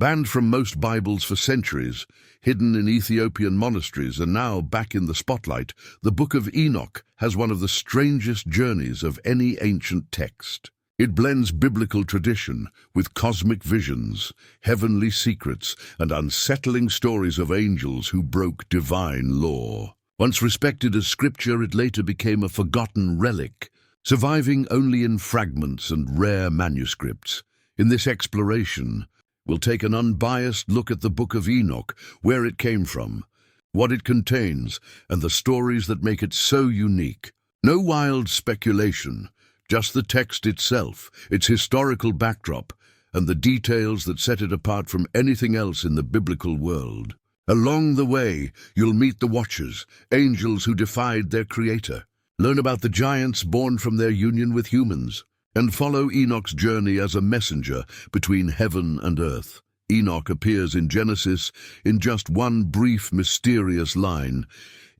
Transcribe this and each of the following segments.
Banned from most Bibles for centuries, hidden in Ethiopian monasteries and now back in the spotlight, the Book of Enoch has one of the strangest journeys of any ancient text. It blends biblical tradition with cosmic visions, heavenly secrets, and unsettling stories of angels who broke divine law. Once respected as scripture, it later became a forgotten relic, surviving only in fragments and rare manuscripts. In this exploration, we'll take an unbiased look at the Book of Enoch, where it came from, what it contains, and the stories that make it so unique. No wild speculation, just the text itself, its historical backdrop, and the details that set it apart from anything else in the biblical world. Along the way, you'll meet the Watchers, angels who defied their creator. Learn about the giants born from their union with humans, and follow Enoch's journey as a messenger between heaven and earth. Enoch appears in Genesis in just one brief, mysterious line.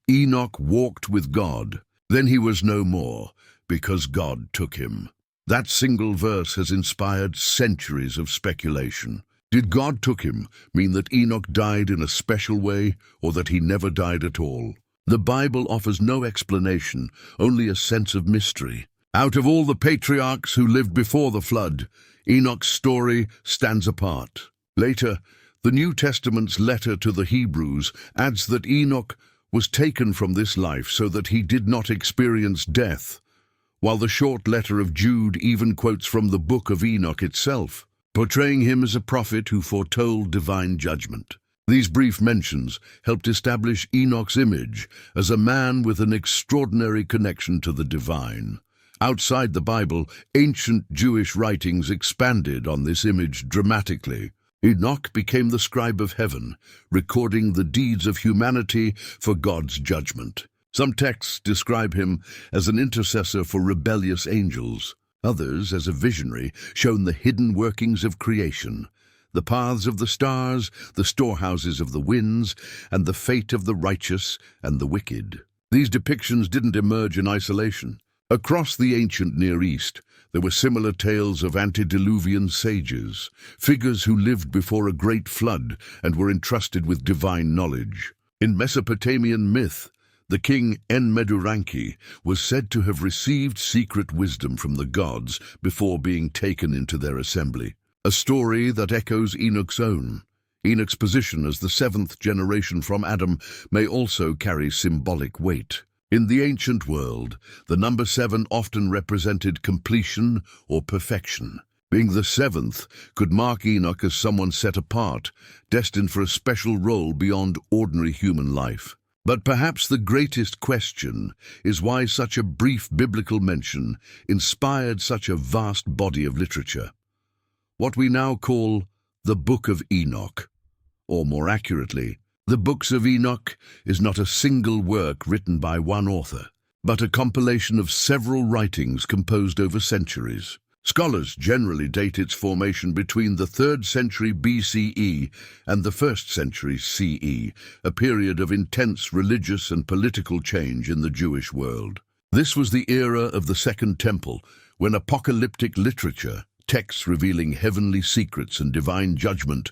Enoch walked with God, then he was no more, because God took him. That single verse has inspired centuries of speculation. Did God took him mean that Enoch died in a special way, or that he never died at all? The Bible offers no explanation, only a sense of mystery. Out of all the patriarchs who lived before the flood, Enoch's story stands apart. Later, the New Testament's letter to the Hebrews adds that Enoch was taken from this life so that he did not experience death, while the short letter of Jude even quotes from the Book of Enoch itself, portraying him as a prophet who foretold divine judgment. These brief mentions helped establish Enoch's image as a man with an extraordinary connection to the divine. Outside the Bible, ancient Jewish writings expanded on this image dramatically. Enoch became the scribe of heaven, recording the deeds of humanity for God's judgment. Some texts describe him as an intercessor for rebellious angels. Others, as a visionary, shown the hidden workings of creation, the paths of the stars, the storehouses of the winds, and the fate of the righteous and the wicked. These depictions didn't emerge in isolation. Across the ancient Near East, there were similar tales of antediluvian sages, figures who lived before a great flood and were entrusted with divine knowledge. In Mesopotamian myth, the king Enmeduranki was said to have received secret wisdom from the gods before being taken into their assembly, a story that echoes Enoch's own. Enoch's position as the seventh generation from Adam may also carry symbolic weight. In the ancient world, the number 7 often represented completion or perfection. Being the seventh could mark Enoch as someone set apart, destined for a special role beyond ordinary human life. But perhaps the greatest question is why such a brief biblical mention inspired such a vast body of literature. What we now call the Book of Enoch, or more accurately, the Books of Enoch, is not a single work written by one author, but a compilation of several writings composed over centuries. Scholars generally date its formation between the 3rd century BCE and the 1st century CE, a period of intense religious and political change in the Jewish world. This was the era of the Second Temple, when apocalyptic literature, texts revealing heavenly secrets and divine judgment,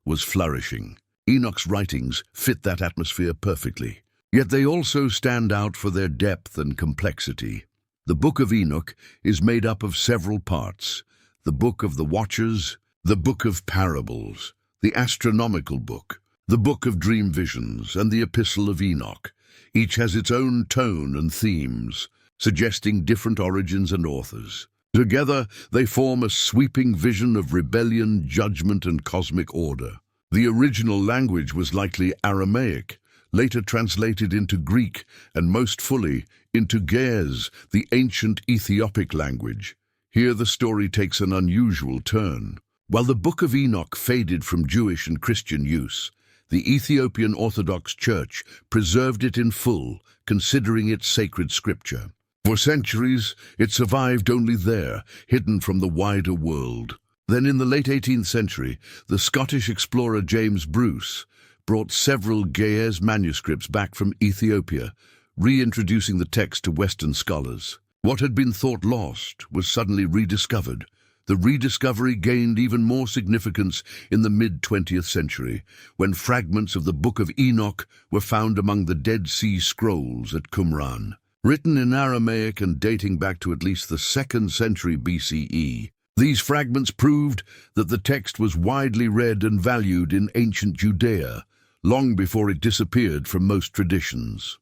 was flourishing. Enoch's writings fit that atmosphere perfectly, yet they also stand out for their depth and complexity. The Book of Enoch is made up of several parts: the Book of the Watchers, the Book of Parables, the Astronomical Book, the Book of Dream Visions, and the Epistle of Enoch. Each has its own tone and themes, suggesting different origins and authors. Together, they form a sweeping vision of rebellion, judgment, and cosmic order. The original language was likely Aramaic, later translated into Greek, and most fully into Ge'ez, the ancient Ethiopic language. Here the story takes an unusual turn. While the Book of Enoch faded from Jewish and Christian use, the Ethiopian Orthodox Church preserved it in full, considering it sacred scripture. For centuries, it survived only there, hidden from the wider world. Then in the late 18th century, the Scottish explorer James Bruce brought several Ge'ez manuscripts back from Ethiopia, reintroducing the text to Western scholars. What had been thought lost was suddenly rediscovered, The rediscovery gained even more significance in the mid-20th century, when fragments of the Book of Enoch were found among the Dead Sea Scrolls at Qumran. Written in Aramaic and dating back to at least the 2nd century BCE, these fragments proved that the text was widely read and valued in ancient Judea, long before it disappeared from most traditions.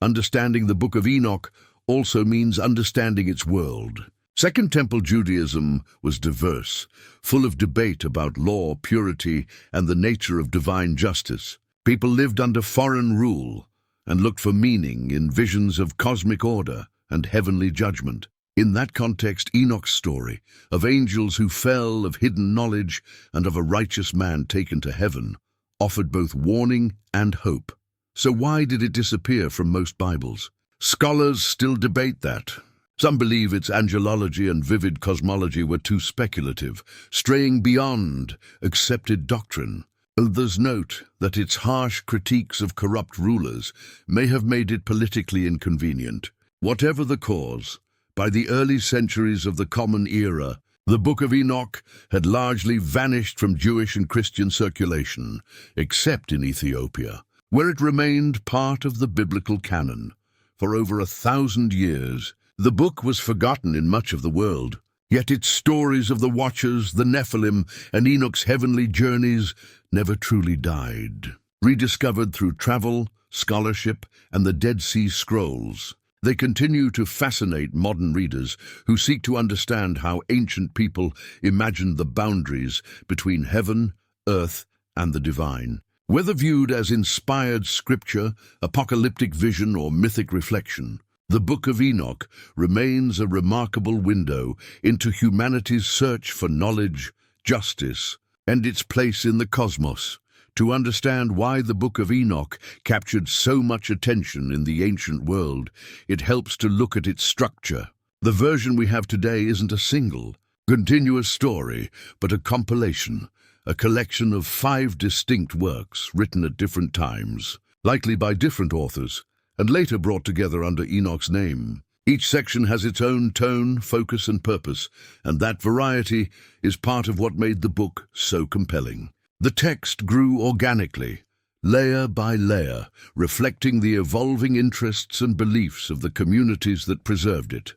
Understanding the Book of Enoch also means understanding its world. Second Temple Judaism was diverse, full of debate about law, purity, and the nature of divine justice. People lived under foreign rule and looked for meaning in visions of cosmic order and heavenly judgment. In that context, Enoch's story of angels who fell, of hidden knowledge, and of a righteous man taken to heaven offered both warning and hope. So why did it disappear from most Bibles? Scholars still debate that. Some believe its angelology and vivid cosmology were too speculative, straying beyond accepted doctrine. Others note that its harsh critiques of corrupt rulers may have made it politically inconvenient. Whatever the cause, by the early centuries of the Common Era, the Book of Enoch had largely vanished from Jewish and Christian circulation, except in Ethiopia, where it remained part of the biblical canon. For over 1,000 years, the book was forgotten in much of the world, yet its stories of the Watchers, the Nephilim, and Enoch's heavenly journeys never truly died. Rediscovered through travel, scholarship, and the Dead Sea Scrolls, they continue to fascinate modern readers who seek to understand how ancient people imagined the boundaries between heaven, earth, and the divine. Whether viewed as inspired scripture, apocalyptic vision, or mythic reflection, the Book of Enoch remains a remarkable window into humanity's search for knowledge, justice, and its place in the cosmos. To understand why the Book of Enoch captured so much attention in the ancient world, it helps to look at its structure. The version we have today isn't a single, continuous story, but a compilation, a collection of 5 distinct works written at different times, likely by different authors, and later brought together under Enoch's name. Each section has its own tone, focus, and purpose, and that variety is part of what made the book so compelling. The text grew organically, layer by layer, reflecting the evolving interests and beliefs of the communities that preserved it.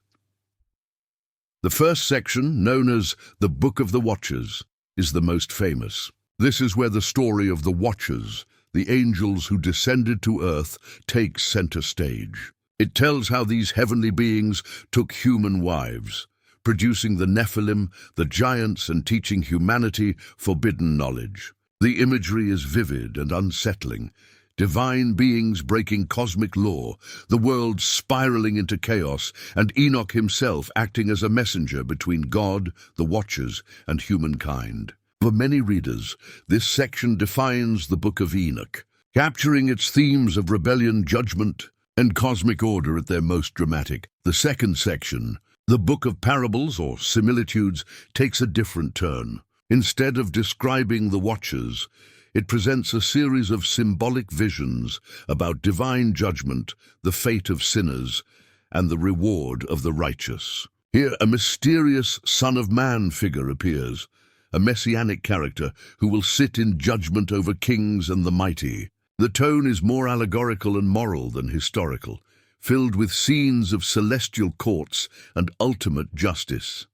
The first section, known as the Book of the Watchers, is the most famous. This is where the story of the Watchers, the angels who descended to earth, takes center stage. It tells how these heavenly beings took human wives, producing the Nephilim, the giants, and teaching humanity forbidden knowledge. The imagery is vivid and unsettling. Divine beings breaking cosmic law, the world spiraling into chaos, and Enoch himself acting as a messenger between God, the Watchers, and humankind. For many readers, this section defines the Book of Enoch, capturing its themes of rebellion, judgment, and cosmic order at their most dramatic. The second section, the Book of Parables or Similitudes, takes a different turn. Instead of describing the Watchers, it presents a series of symbolic visions about divine judgment, the fate of sinners, and the reward of the righteous. Here, a mysterious Son of Man figure appears, a messianic character who will sit in judgment over kings and the mighty. The tone is more allegorical and moral than historical, filled with scenes of celestial courts and ultimate justice.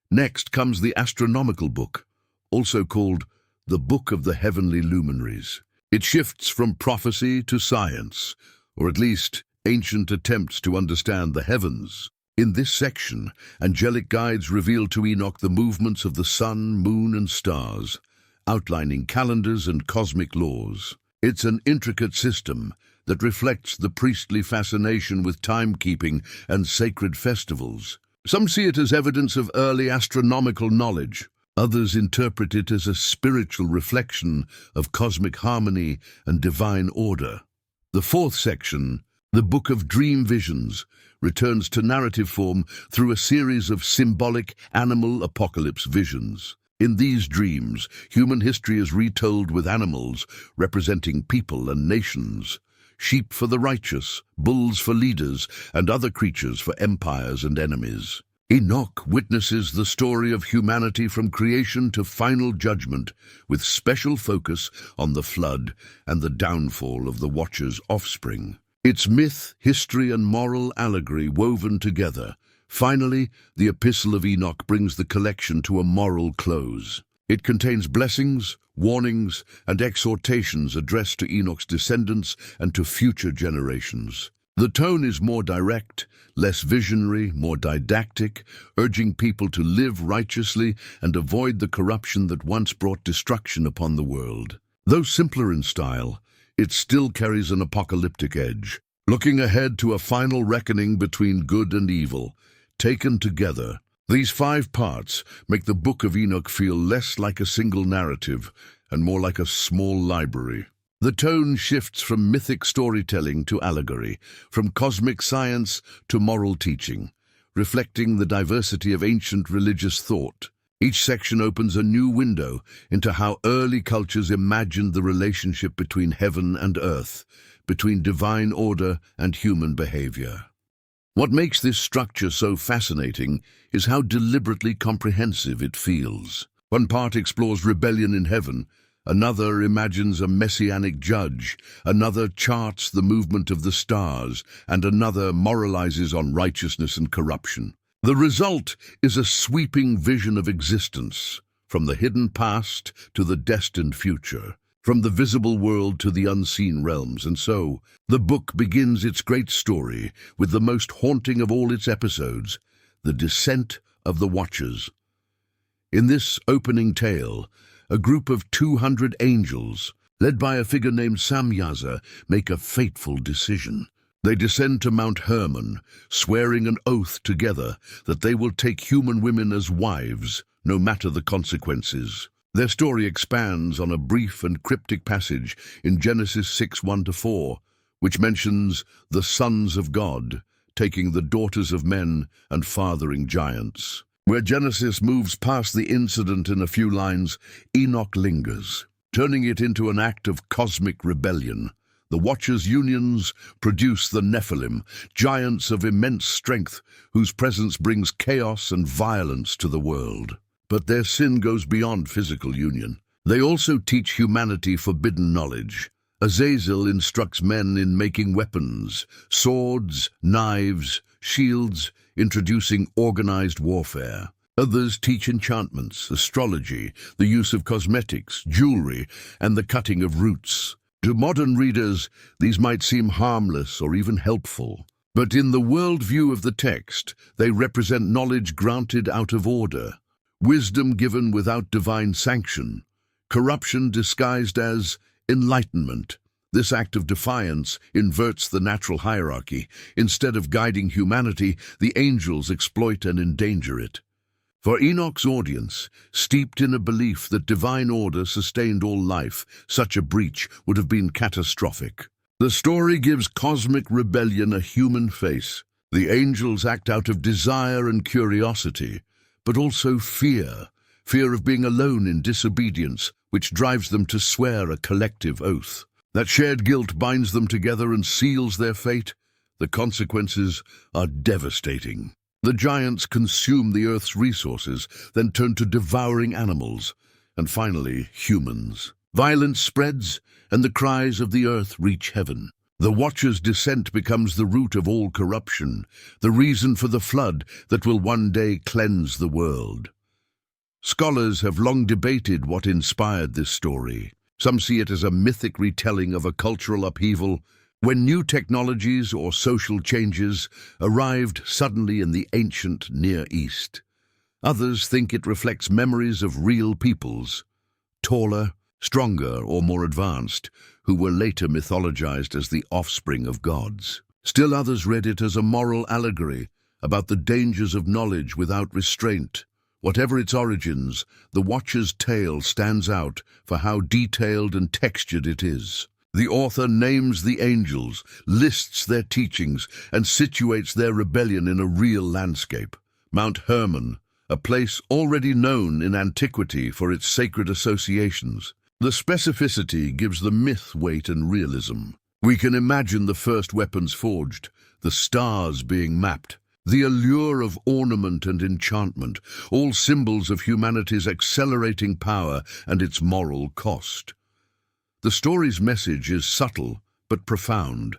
Next comes the astronomical book, also called the Book of the Heavenly Luminaries. It shifts from prophecy to science, or at least ancient attempts to understand the heavens. In this section, angelic guides reveal to Enoch the movements of the sun, moon, and stars, outlining calendars and cosmic laws. It's an intricate system that reflects the priestly fascination with timekeeping and sacred festivals. Some see it as evidence of early astronomical knowledge. Others interpret it as a spiritual reflection of cosmic harmony and divine order. The fourth section, the Book of Dream Visions, returns to narrative form through a series of symbolic animal apocalypse visions. In these dreams, human history is retold with animals representing people and nations. Sheep for the righteous, bulls for leaders, and other creatures for empires and enemies. Enoch witnesses the story of humanity from creation to final judgment, with special focus on the flood and the downfall of the Watcher's offspring. It's myth, history, and moral allegory woven together. Finally, the Epistle of Enoch brings the collection to a moral close. It contains blessings, warnings, and exhortations addressed to Enoch's descendants and to future generations. The tone is more direct, less visionary, more didactic, urging people to live righteously and avoid the corruption that once brought destruction upon the world. Though simpler in style, it still carries an apocalyptic edge, looking ahead to a final reckoning between good and evil. Taken together, these 5 parts make the Book of Enoch feel less like a single narrative and more like a small library. The tone shifts from mythic storytelling to allegory, from cosmic science to moral teaching, reflecting the diversity of ancient religious thought. Each section opens a new window into how early cultures imagined the relationship between heaven and earth, between divine order and human behavior. What makes this structure so fascinating is how deliberately comprehensive it feels. One part explores rebellion in heaven, another imagines a messianic judge, another charts the movement of the stars, and another moralizes on righteousness and corruption. The result is a sweeping vision of existence, from the hidden past to the destined future, from the visible world to the unseen realms. And so, the book begins its great story with the most haunting of all its episodes, the descent of the Watchers. In this opening tale, a group of 200 angels, led by a figure named Samyaza, make a fateful decision. They descend to Mount Hermon, swearing an oath together that they will take human women as wives, no matter the consequences. Their story expands on a brief and cryptic passage in Genesis 6:1-4, which mentions the sons of God taking the daughters of men and fathering giants. Where Genesis moves past the incident in a few lines, Enoch lingers, turning it into an act of cosmic rebellion. The Watchers' unions produce the Nephilim, giants of immense strength whose presence brings chaos and violence to the world. But their sin goes beyond physical union. They also teach humanity forbidden knowledge. Azazel instructs men in making weapons, swords, knives, shields, introducing organized warfare. Others teach enchantments, astrology, the use of cosmetics, jewelry, and the cutting of roots. To modern readers, these might seem harmless or even helpful. But in the worldview of the text, they represent knowledge granted out of order, wisdom given without divine sanction, corruption disguised as enlightenment. This act of defiance inverts the natural hierarchy. Instead of guiding humanity, the angels exploit and endanger it. For Enoch's audience, steeped in a belief that divine order sustained all life, such a breach would have been catastrophic. The story gives cosmic rebellion a human face. The angels act out of desire and curiosity, but also fear of being alone in disobedience, which drives them to swear a collective oath. That shared guilt binds them together and seals their fate. The consequences are devastating. The giants consume the earth's resources, then turn to devouring animals, and finally humans. Violence spreads, and the cries of the earth reach heaven. The Watcher's descent becomes the root of all corruption, the reason for the flood that will one day cleanse the world. Scholars have long debated what inspired this story. Some see it as a mythic retelling of a cultural upheaval, when new technologies or social changes arrived suddenly in the ancient Near East. Others think it reflects memories of real peoples, taller, stronger, or more advanced, who were later mythologized as the offspring of gods. Still others read it as a moral allegory about the dangers of knowledge without restraint. Whatever its origins, the Watcher's tale stands out for how detailed and textured it is. The author names the angels, lists their teachings, and situates their rebellion in a real landscape. Mount Hermon, a place already known in antiquity for its sacred associations. The specificity gives the myth weight and realism. We can imagine the first weapons forged, the stars being mapped, The allure of ornament and enchantment, all symbols of humanity's accelerating power and its moral cost. The story's message is subtle but profound.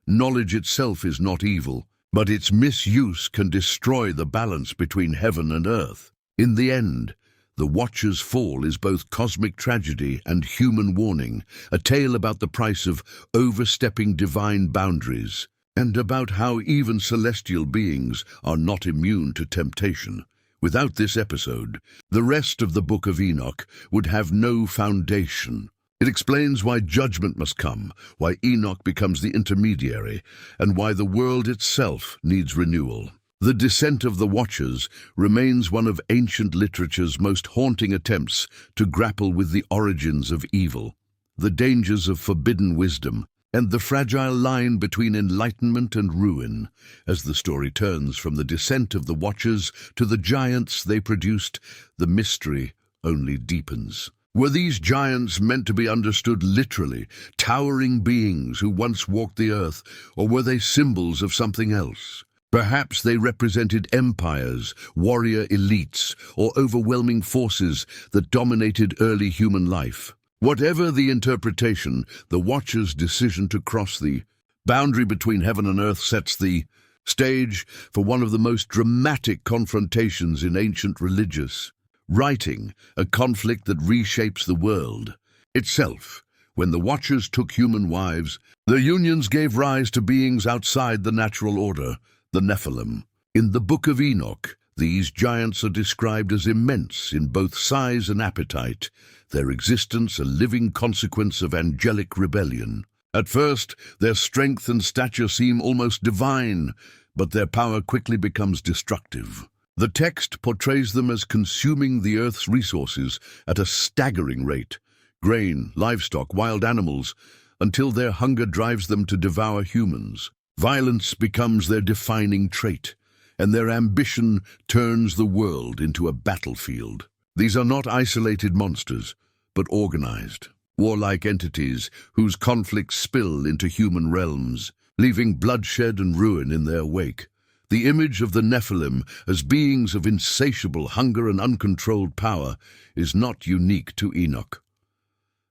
Knowledge itself is not evil, but its misuse can destroy the balance between heaven and earth. In the end, The Watcher's fall is both cosmic tragedy and human warning, a tale about the price of overstepping divine boundaries, and about how even celestial beings are not immune to temptation. Without this episode, the rest of the Book of Enoch would have no foundation. It explains why judgment must come, why Enoch becomes the intermediary, and why the world itself needs renewal. The Descent of the Watchers remains one of ancient literature's most haunting attempts to grapple with the origins of evil, the dangers of forbidden wisdom, and the fragile line between enlightenment and ruin. As the story turns from the descent of the Watchers to the giants they produced, the mystery only deepens. Were these giants meant to be understood literally, towering beings who once walked the earth, or were they symbols of something else? Perhaps they represented empires, warrior elites, or overwhelming forces that dominated early human life. Whatever the interpretation, the Watcher's decision to cross the boundary between heaven and earth sets the stage for one of the most dramatic confrontations in ancient religious writing, a conflict that reshapes the world itself. When the Watchers took human wives, their unions gave rise to beings outside the natural order, the Nephilim. In the Book of Enoch, these giants are described as immense in both size and appetite, their existence a living consequence of angelic rebellion. At first, their strength and stature seem almost divine, but their power quickly becomes destructive. The text portrays them as consuming the earth's resources at a staggering rate, grain, livestock, wild animals, until their hunger drives them to devour humans. Violence becomes their defining trait, and their ambition turns the world into a battlefield. These are not isolated monsters, but organized, warlike entities whose conflicts spill into human realms, leaving bloodshed and ruin in their wake. The image of the Nephilim as beings of insatiable hunger and uncontrolled power is not unique to Enoch.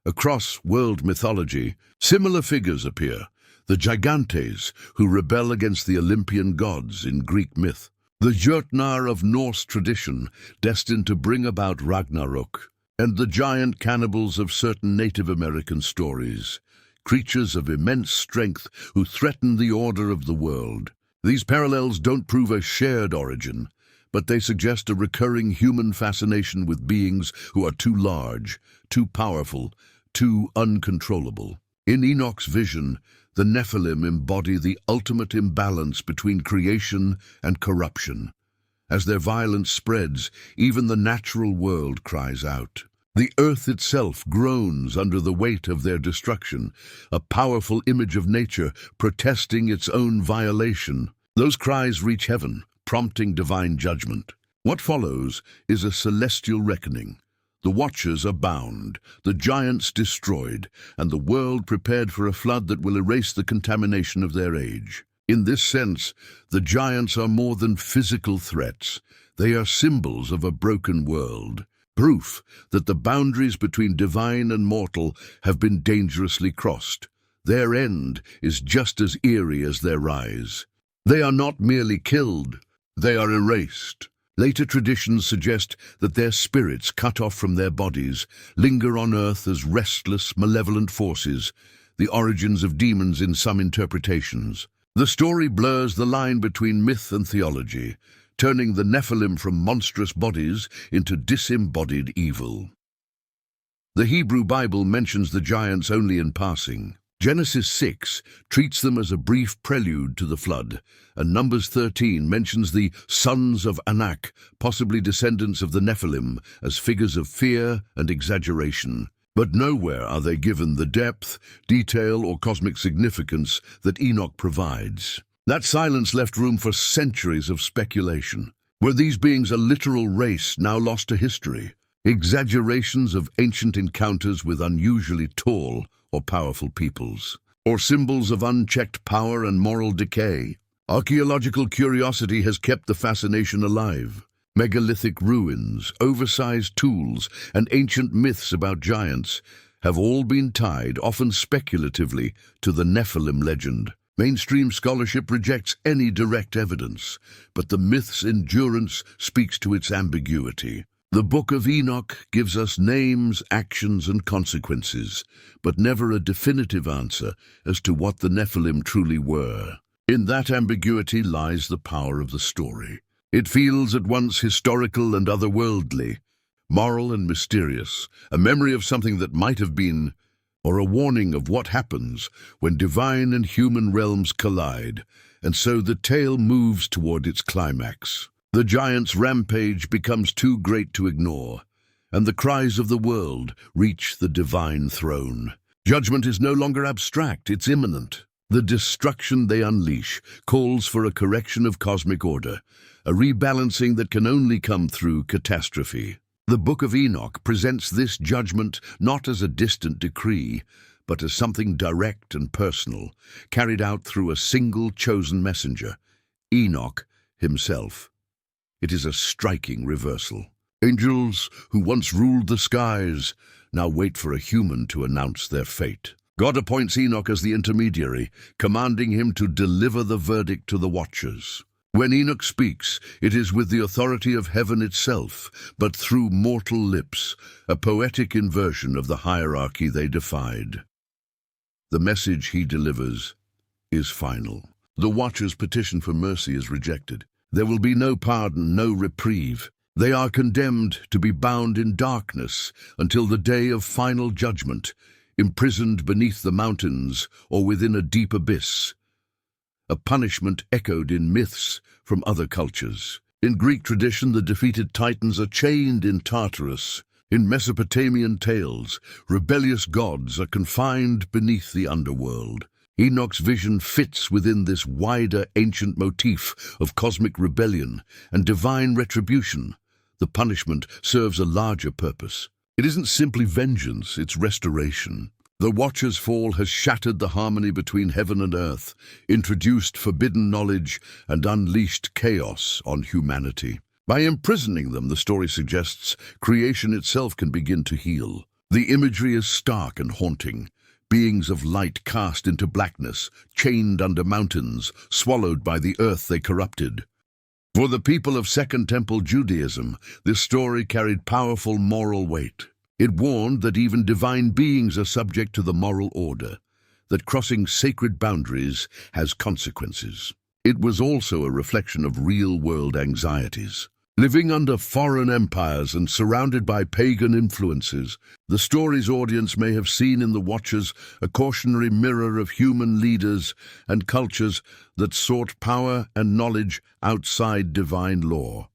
Across world mythology, similar figures appear. The Gigantes, who rebel against the Olympian gods in Greek myth. The Jötnar of Norse tradition, destined to bring about Ragnarok. And the giant cannibals of certain Native American stories, creatures of immense strength who threaten the order of the world. These parallels don't prove a shared origin, but they suggest a recurring human fascination with beings who are too large, too powerful, too uncontrollable. In Enoch's vision, the Nephilim embody the ultimate imbalance between creation and corruption. As their violence spreads, even the natural world cries out. The earth itself groans under the weight of their destruction, a powerful image of nature protesting its own violation. Those cries reach heaven, prompting divine judgment. What follows is a celestial reckoning. The Watchers are bound, the giants destroyed, and the world prepared for a flood that will erase the contamination of their age. In this sense, the giants are more than physical threats. They are symbols of a broken world. Proof that the boundaries between divine and mortal have been dangerously crossed. Their end is just as eerie as their rise. They are not merely killed, they are erased. Later traditions suggest that their spirits, cut off from their bodies, linger on earth as restless, malevolent forces, the origins of demons in some interpretations. The story blurs the line between myth and theology, turning the Nephilim from monstrous bodies into disembodied evil. The Hebrew Bible mentions the giants only in passing. Genesis 6 treats them as a brief prelude to the flood, and Numbers 13 mentions the sons of Anak, possibly descendants of the Nephilim, as figures of fear and exaggeration. But nowhere are they given the depth, detail, or cosmic significance that Enoch provides. That silence left room for centuries of speculation. Were these beings a literal race now lost to history? Exaggerations of ancient encounters with unusually tall or powerful peoples? Or symbols of unchecked power and moral decay? Archaeological curiosity has kept the fascination alive. Megalithic ruins, oversized tools, and ancient myths about giants have all been tied, often speculatively, to the Nephilim legend. Mainstream scholarship rejects any direct evidence, but the myth's endurance speaks to its ambiguity. The Book of Enoch gives us names, actions, and consequences, but never a definitive answer as to what the Nephilim truly were. In that ambiguity lies the power of the story. It feels at once historical and otherworldly, moral and mysterious, a memory of something that might have been, or a warning of what happens when divine and human realms collide, and so the tale moves toward its climax. The giant's rampage becomes too great to ignore, and the cries of the world reach the divine throne. Judgment is no longer abstract, it's imminent. The destruction they unleash calls for a correction of cosmic order, a rebalancing that can only come through catastrophe. The Book of Enoch presents this judgment not as a distant decree, but as something direct and personal, carried out through a single chosen messenger, Enoch himself. It is a striking reversal. Angels who once ruled the skies now wait for a human to announce their fate. God appoints Enoch as the intermediary, commanding him to deliver the verdict to the watchers. When Enoch speaks, it is with the authority of heaven itself, but through mortal lips, a poetic inversion of the hierarchy they defied. The message he delivers is final. The watchers' petition for mercy is rejected. There will be no pardon, no reprieve. They are condemned to be bound in darkness until the day of final judgment, imprisoned beneath the mountains or within a deep abyss. A punishment echoed in myths from other cultures. In Greek tradition, the defeated Titans are chained in Tartarus. In Mesopotamian tales, rebellious gods are confined beneath the underworld. Enoch's vision fits within this wider ancient motif of cosmic rebellion and divine retribution. The punishment serves a larger purpose. It isn't simply vengeance, it's restoration. The Watcher's fall has shattered the harmony between heaven and earth, introduced forbidden knowledge, and unleashed chaos on humanity. By imprisoning them, the story suggests, creation itself can begin to heal. The imagery is stark and haunting. Beings of light cast into blackness, chained under mountains, swallowed by the earth they corrupted. For the people of Second Temple Judaism, this story carried powerful moral weight. It warned that even divine beings are subject to the moral order, that crossing sacred boundaries has consequences. It was also a reflection of real-world anxieties. Living under foreign empires and surrounded by pagan influences, the story's audience may have seen in the Watchers a cautionary mirror of human leaders and cultures that sought power and knowledge outside divine law.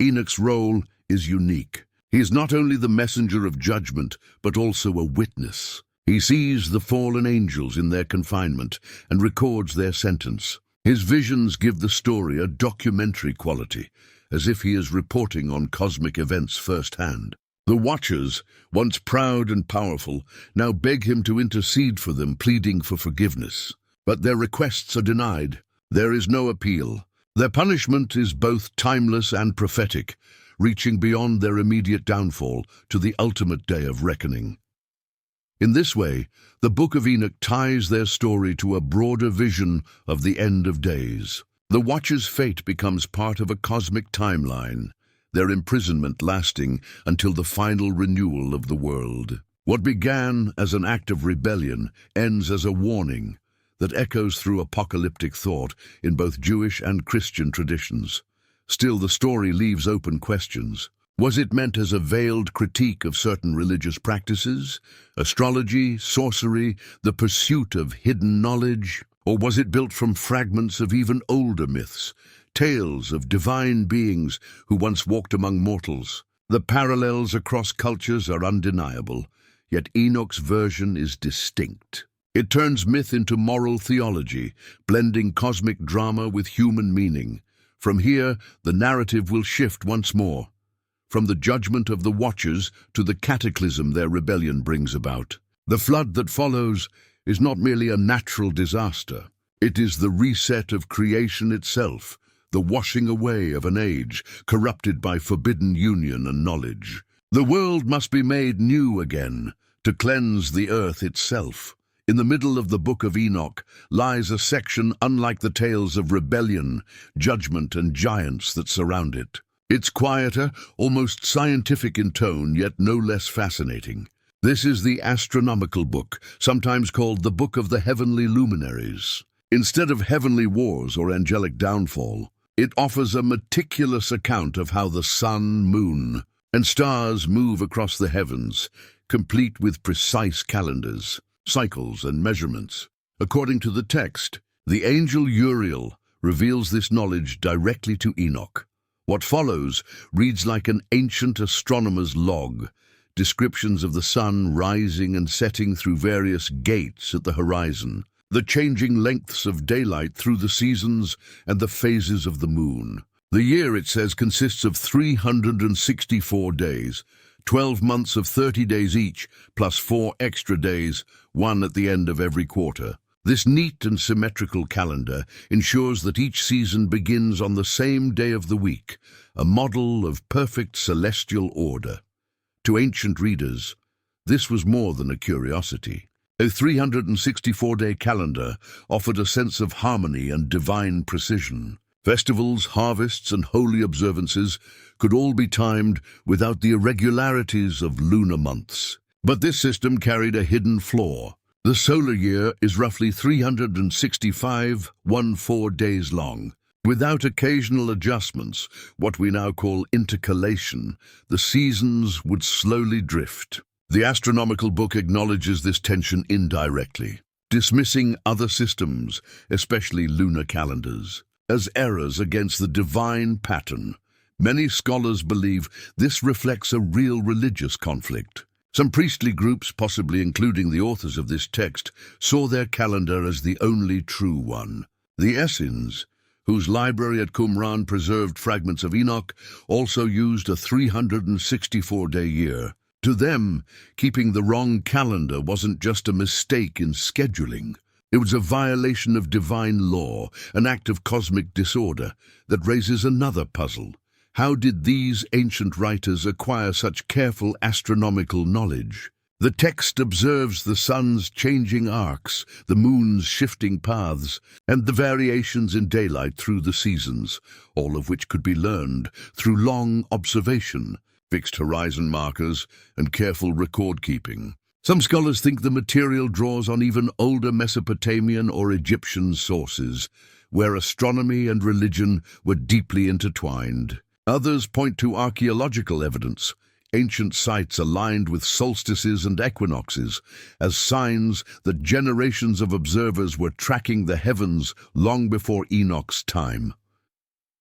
Enoch's role is unique. He is not only the messenger of judgment, but also a witness. He sees the fallen angels in their confinement and records their sentence. His visions give the story a documentary quality, as if he is reporting on cosmic events firsthand. The Watchers, once proud and powerful, now beg him to intercede for them, pleading for forgiveness. But their requests are denied. There is no appeal. Their punishment is both timeless and prophetic, reaching beyond their immediate downfall to the ultimate day of reckoning. In this way, the Book of Enoch ties their story to a broader vision of the end of days. The Watchers' fate becomes part of a cosmic timeline, their imprisonment lasting until the final renewal of the world. What began as an act of rebellion ends as a warning that echoes through apocalyptic thought in both Jewish and Christian traditions. Still, the story leaves open questions. Was it meant as a veiled critique of certain religious practices, astrology, sorcery, the pursuit of hidden knowledge? Or was it built from fragments of even older myths, tales of divine beings who once walked among mortals? The parallels across cultures are undeniable, yet Enoch's version is distinct. It turns myth into moral theology, blending cosmic drama with human meaning. From here, the narrative will shift once more, from the judgment of the Watchers to the cataclysm their rebellion brings about. The flood that follows is not merely a natural disaster. It is the reset of creation itself, the washing away of an age corrupted by forbidden union and knowledge. The world must be made new again, to cleanse the earth itself. In the middle of the Book of Enoch lies a section unlike the tales of rebellion, judgment, and giants that surround it. It's quieter, almost scientific in tone, yet no less fascinating. This is the astronomical book, sometimes called the Book of the Heavenly Luminaries. Instead of heavenly wars or angelic downfall, it offers a meticulous account of how the sun, moon, and stars move across the heavens, complete with precise calendars, cycles, and measurements. According to the text, the angel Uriel reveals this knowledge directly to Enoch. What follows reads like an ancient astronomer's log, descriptions of the sun rising and setting through various gates at the horizon, the changing lengths of daylight through the seasons, and the phases of the moon. The year, it says, consists of 364 days, 12 months of 30 days each, plus 4 extra days, one at the end of every quarter. This neat and symmetrical calendar ensures that each season begins on the same day of the week, a model of perfect celestial order. To ancient readers, this was more than a curiosity. A 364-day calendar offered a sense of harmony and divine precision. Festivals, harvests, and holy observances could all be timed without the irregularities of lunar months. But this system carried a hidden flaw. The solar year is roughly 365.14 days long. Without occasional adjustments, what we now call intercalation, the seasons would slowly drift. The astronomical book acknowledges this tension indirectly, dismissing other systems, especially lunar calendars, as errors against the divine pattern. Many scholars believe this reflects a real religious conflict. Some priestly groups, possibly including the authors of this text, saw their calendar as the only true one. The Essenes, whose library at Qumran preserved fragments of Enoch, also used a 364-day year. To them, keeping the wrong calendar wasn't just a mistake in scheduling. It was a violation of divine law, an act of cosmic disorder that raises another puzzle. How did these ancient writers acquire such careful astronomical knowledge? The text observes the sun's changing arcs, the moon's shifting paths, and the variations in daylight through the seasons, all of which could be learned through long observation, fixed horizon markers, and careful record-keeping. Some scholars think the material draws on even older Mesopotamian or Egyptian sources, where astronomy and religion were deeply intertwined. Others point to archaeological evidence, ancient sites aligned with solstices and equinoxes, as signs that generations of observers were tracking the heavens long before Enoch's time.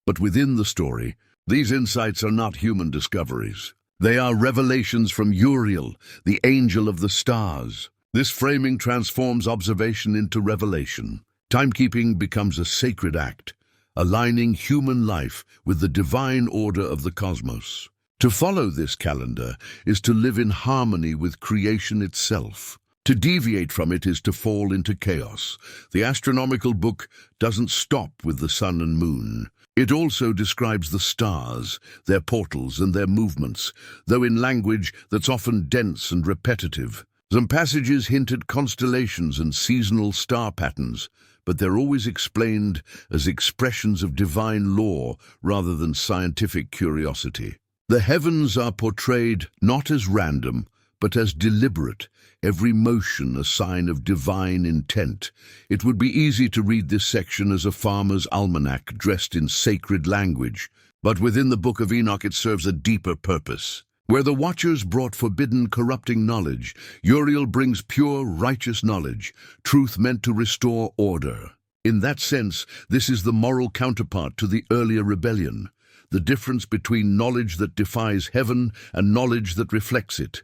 But within the story, these insights are not human discoveries. They are revelations from Uriel, the angel of the stars. This framing transforms observation into revelation. Timekeeping becomes a sacred act, aligning human life with the divine order of the cosmos. To follow this calendar is to live in harmony with creation itself. To deviate from it is to fall into chaos. The astronomical book doesn't stop with the sun and moon. It also describes the stars, their portals, and their movements, though in language that's often dense and repetitive. Some passages hint at constellations and seasonal star patterns, but they're always explained as expressions of divine law rather than scientific curiosity. The heavens are portrayed not as random, but as deliberate, every motion a sign of divine intent. It would be easy to read this section as a farmer's almanac dressed in sacred language, but within the Book of Enoch it serves a deeper purpose. Where the Watchers brought forbidden, corrupting knowledge, Uriel brings pure, righteous knowledge, truth meant to restore order. In that sense, this is the moral counterpart to the earlier rebellion, the difference between knowledge that defies heaven and knowledge that reflects it.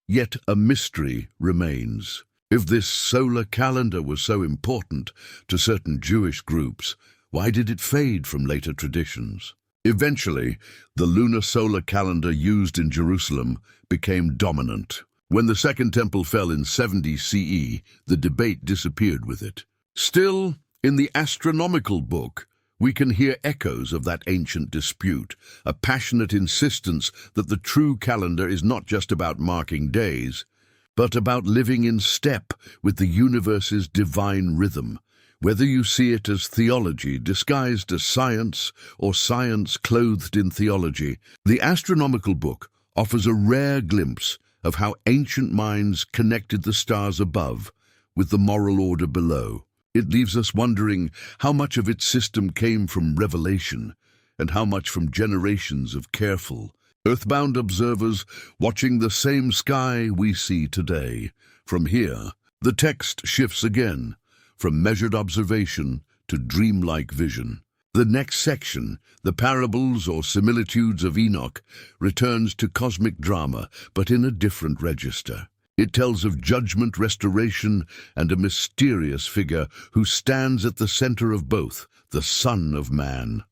Yet a mystery remains. If this solar calendar was so important to certain Jewish groups, why did it fade from later traditions? Eventually, the lunar solar calendar used in Jerusalem became dominant. When the Second Temple fell in 70 CE, the debate disappeared with it. Still, In the astronomical book, we can hear echoes of that ancient dispute, a passionate insistence that the true calendar is not just about marking days, but about living in step with the universe's divine rhythm. Whether you see it as theology disguised as science or science clothed in theology, the astronomical book offers a rare glimpse of how ancient minds connected the stars above with the moral order below. It leaves us wondering how much of its system came from revelation and how much from generations of careful, earthbound observers watching the same sky we see today. From here, the text shifts again, from measured observation to dreamlike vision. The next section, the parables or similitudes of Enoch, returns to cosmic drama, but in a different register. It tells of judgment, restoration, and a mysterious figure who stands at the center of both, the Son of Man.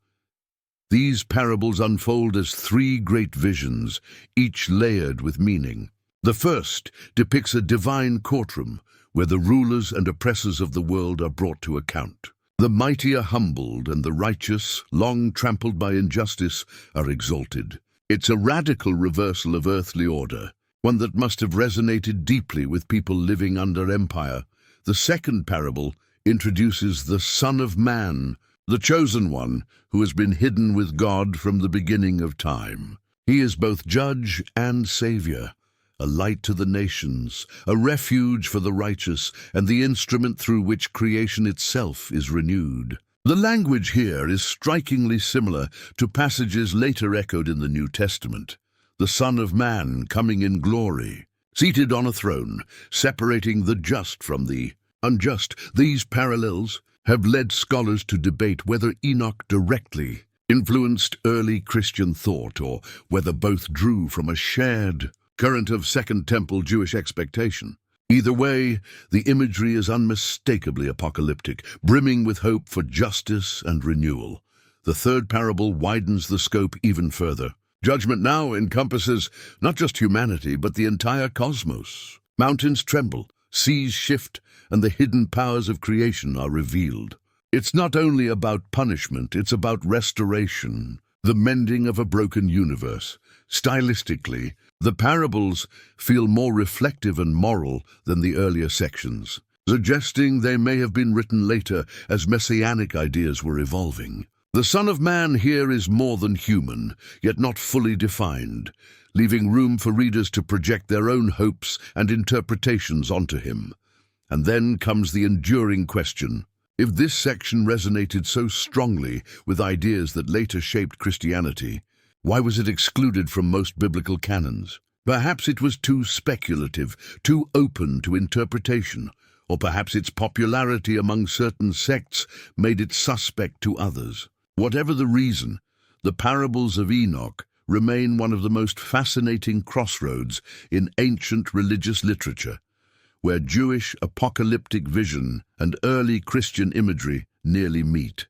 These parables unfold as three great visions, each layered with meaning. The first depicts a divine courtroom, where the rulers and oppressors of the world are brought to account. The mighty are humbled, and the righteous, long trampled by injustice, are exalted. It's a radical reversal of earthly order, one that must have resonated deeply with people living under empire. The second parable introduces the Son of Man, the chosen one who has been hidden with God from the beginning of time. He is both judge and savior, a light to the nations, a refuge for the righteous, and the instrument through which creation itself is renewed. The language here is strikingly similar to passages later echoed in the New Testament. The Son of Man coming in glory, seated on a throne, separating the just from the unjust. These parallels have led scholars to debate whether Enoch directly influenced early Christian thought or whether both drew from a shared current of Second Temple Jewish expectation. Either way, the imagery is unmistakably apocalyptic, brimming with hope for justice and renewal. The third parable widens the scope even further. Judgment now encompasses not just humanity, but the entire cosmos. Mountains tremble, seas shift, and the hidden powers of creation are revealed. It's not only about punishment, it's about restoration, the mending of a broken universe. Stylistically, the parables feel more reflective and moral than the earlier sections, suggesting they may have been written later as messianic ideas were evolving. The Son of Man here is more than human, yet not fully defined, leaving room for readers to project their own hopes and interpretations onto him. And then comes the enduring question: if this section resonated so strongly with ideas that later shaped Christianity, why was it excluded from most biblical canons? Perhaps it was too speculative, too open to interpretation, or perhaps its popularity among certain sects made it suspect to others. Whatever the reason, the parables of Enoch remain one of the most fascinating crossroads in ancient religious literature, where Jewish apocalyptic vision and early Christian imagery nearly meet.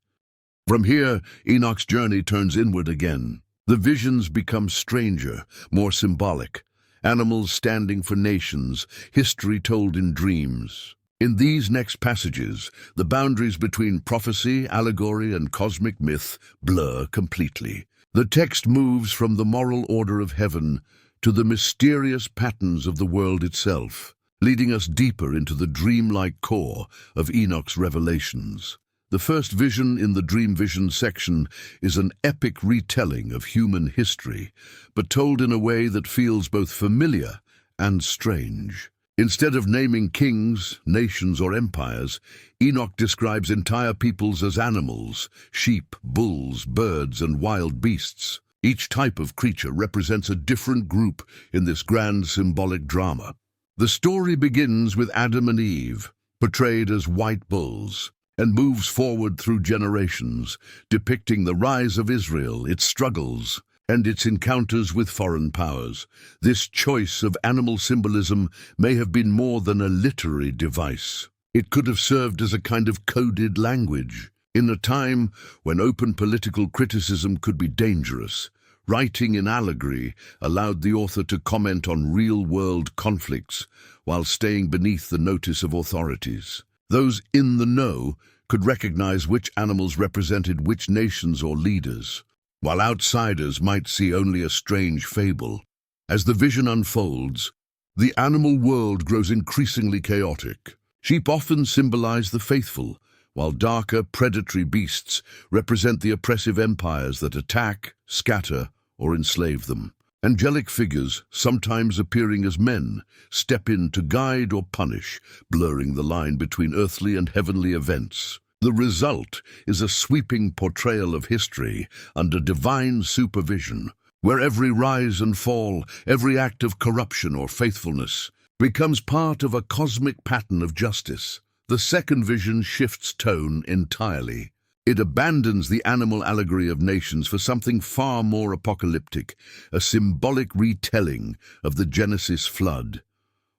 From here, Enoch's journey turns inward again. The visions become stranger, more symbolic, animals standing for nations, history told in dreams. In these next passages, the boundaries between prophecy, allegory, and cosmic myth blur completely. The text moves from the moral order of heaven to the mysterious patterns of the world itself, leading us deeper into the dreamlike core of Enoch's revelations. The first vision in the Dream Vision section is an epic retelling of human history, but told in a way that feels both familiar and strange. Instead of naming kings, nations, or empires, Enoch describes entire peoples as animals: sheep, bulls, birds, and wild beasts. Each type of creature represents a different group in this grand symbolic drama. The story begins with Adam and Eve, portrayed as white bulls, and moves forward through generations, depicting the rise of Israel, its struggles, and its encounters with foreign powers. This choice of animal symbolism may have been more than a literary device. It could have served as a kind of coded language. In a time when open political criticism could be dangerous, writing in allegory allowed the author to comment on real-world conflicts while staying beneath the notice of authorities. Those in the know could recognize which animals represented which nations or leaders, while outsiders might see only a strange fable. As the vision unfolds, the animal world grows increasingly chaotic. Sheep often symbolize the faithful, while darker, predatory beasts represent the oppressive empires that attack, scatter, or enslave them. Angelic figures, sometimes appearing as men, step in to guide or punish, blurring the line between earthly and heavenly events. The result is a sweeping portrayal of history under divine supervision, where every rise and fall, every act of corruption or faithfulness, becomes part of a cosmic pattern of justice. The second vision shifts tone entirely. It abandons the animal allegory of nations for something far more apocalyptic, a symbolic retelling of the Genesis flood.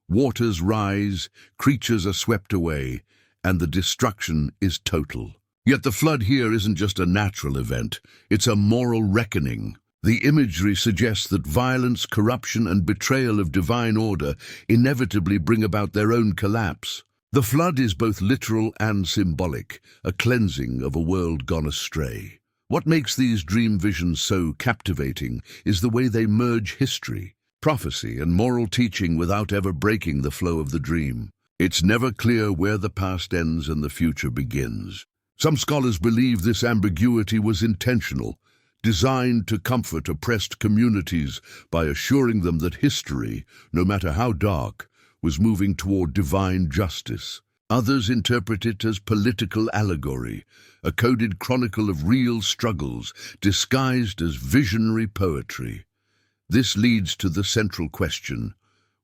Waters rise, creatures are swept away, and the destruction is total. Yet the flood here isn't just a natural event, it's a moral reckoning. The imagery suggests that violence, corruption, and betrayal of divine order inevitably bring about their own collapse. The flood is both literal and symbolic, a cleansing of a world gone astray. What makes these dream visions so captivating is the way they merge history, prophecy, and moral teaching without ever breaking the flow of the dream. It's never clear where the past ends and the future begins. Some scholars believe this ambiguity was intentional, designed to comfort oppressed communities by assuring them that history, no matter how dark, was moving toward divine justice. Others interpret it as political allegory, a coded chronicle of real struggles disguised as visionary poetry. This leads to the central question: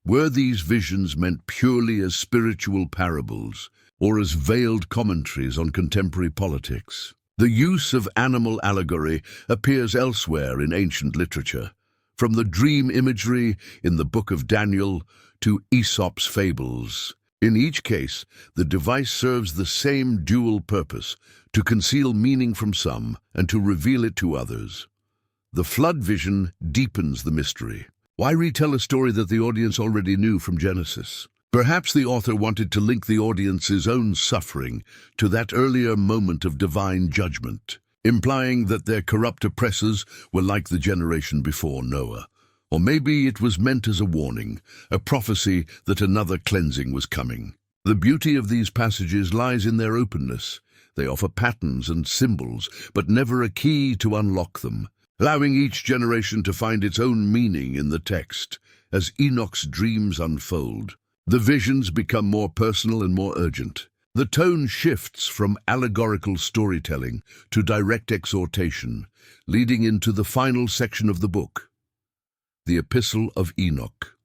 were these visions meant purely as spiritual parables, or as veiled commentaries on contemporary politics? The use of animal allegory appears elsewhere in ancient literature, from the dream imagery in the Book of Daniel to Aesop's fables. In each case, the device serves the same dual purpose: to conceal meaning from some and to reveal it to others. The flood vision deepens the mystery. Why retell a story that the audience already knew from Genesis? Perhaps the author wanted to link the audience's own suffering to that earlier moment of divine judgment, implying that their corrupt oppressors were like the generation before Noah. Or maybe it was meant as a warning, a prophecy that another cleansing was coming. The beauty of these passages lies in their openness. They offer patterns and symbols, but never a key to unlock them, allowing each generation to find its own meaning in the text. As Enoch's dreams unfold, the visions become more personal and more urgent. The tone shifts from allegorical storytelling to direct exhortation, leading into the final section of the book, the Epistle of Enoch.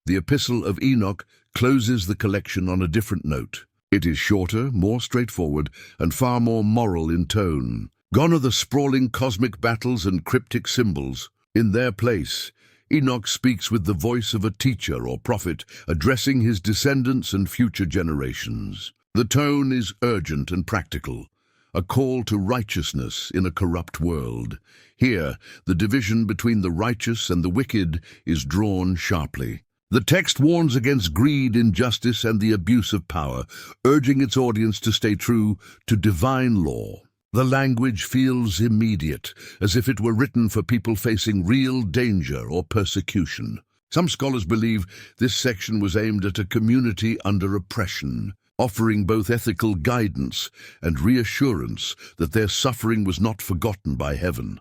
The Epistle of Enoch closes the collection on a different note. It is shorter, more straightforward, and far more moral in tone. Gone are the sprawling cosmic battles and cryptic symbols. In their place, Enoch speaks with the voice of a teacher or prophet, addressing his descendants and future generations. The tone is urgent and practical, a call to righteousness in a corrupt world. Here, the division between the righteous and the wicked is drawn sharply. The text warns against greed, injustice, and the abuse of power, urging its audience to stay true to divine law. The language feels immediate, as if it were written for people facing real danger or persecution. Some scholars believe this section was aimed at a community under oppression, offering both ethical guidance and reassurance that their suffering was not forgotten by heaven.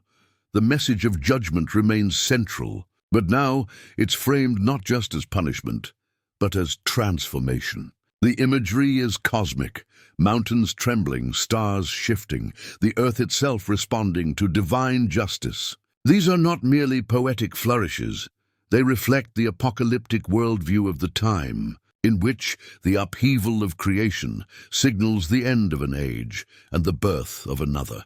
The message of judgment remains central, but now it's framed not just as punishment, but as transformation. The imagery is cosmic, mountains trembling, stars shifting, the earth itself responding to divine justice. These are not merely poetic flourishes. They reflect the apocalyptic worldview of the time, in which the upheaval of creation signals the end of an age and the birth of another.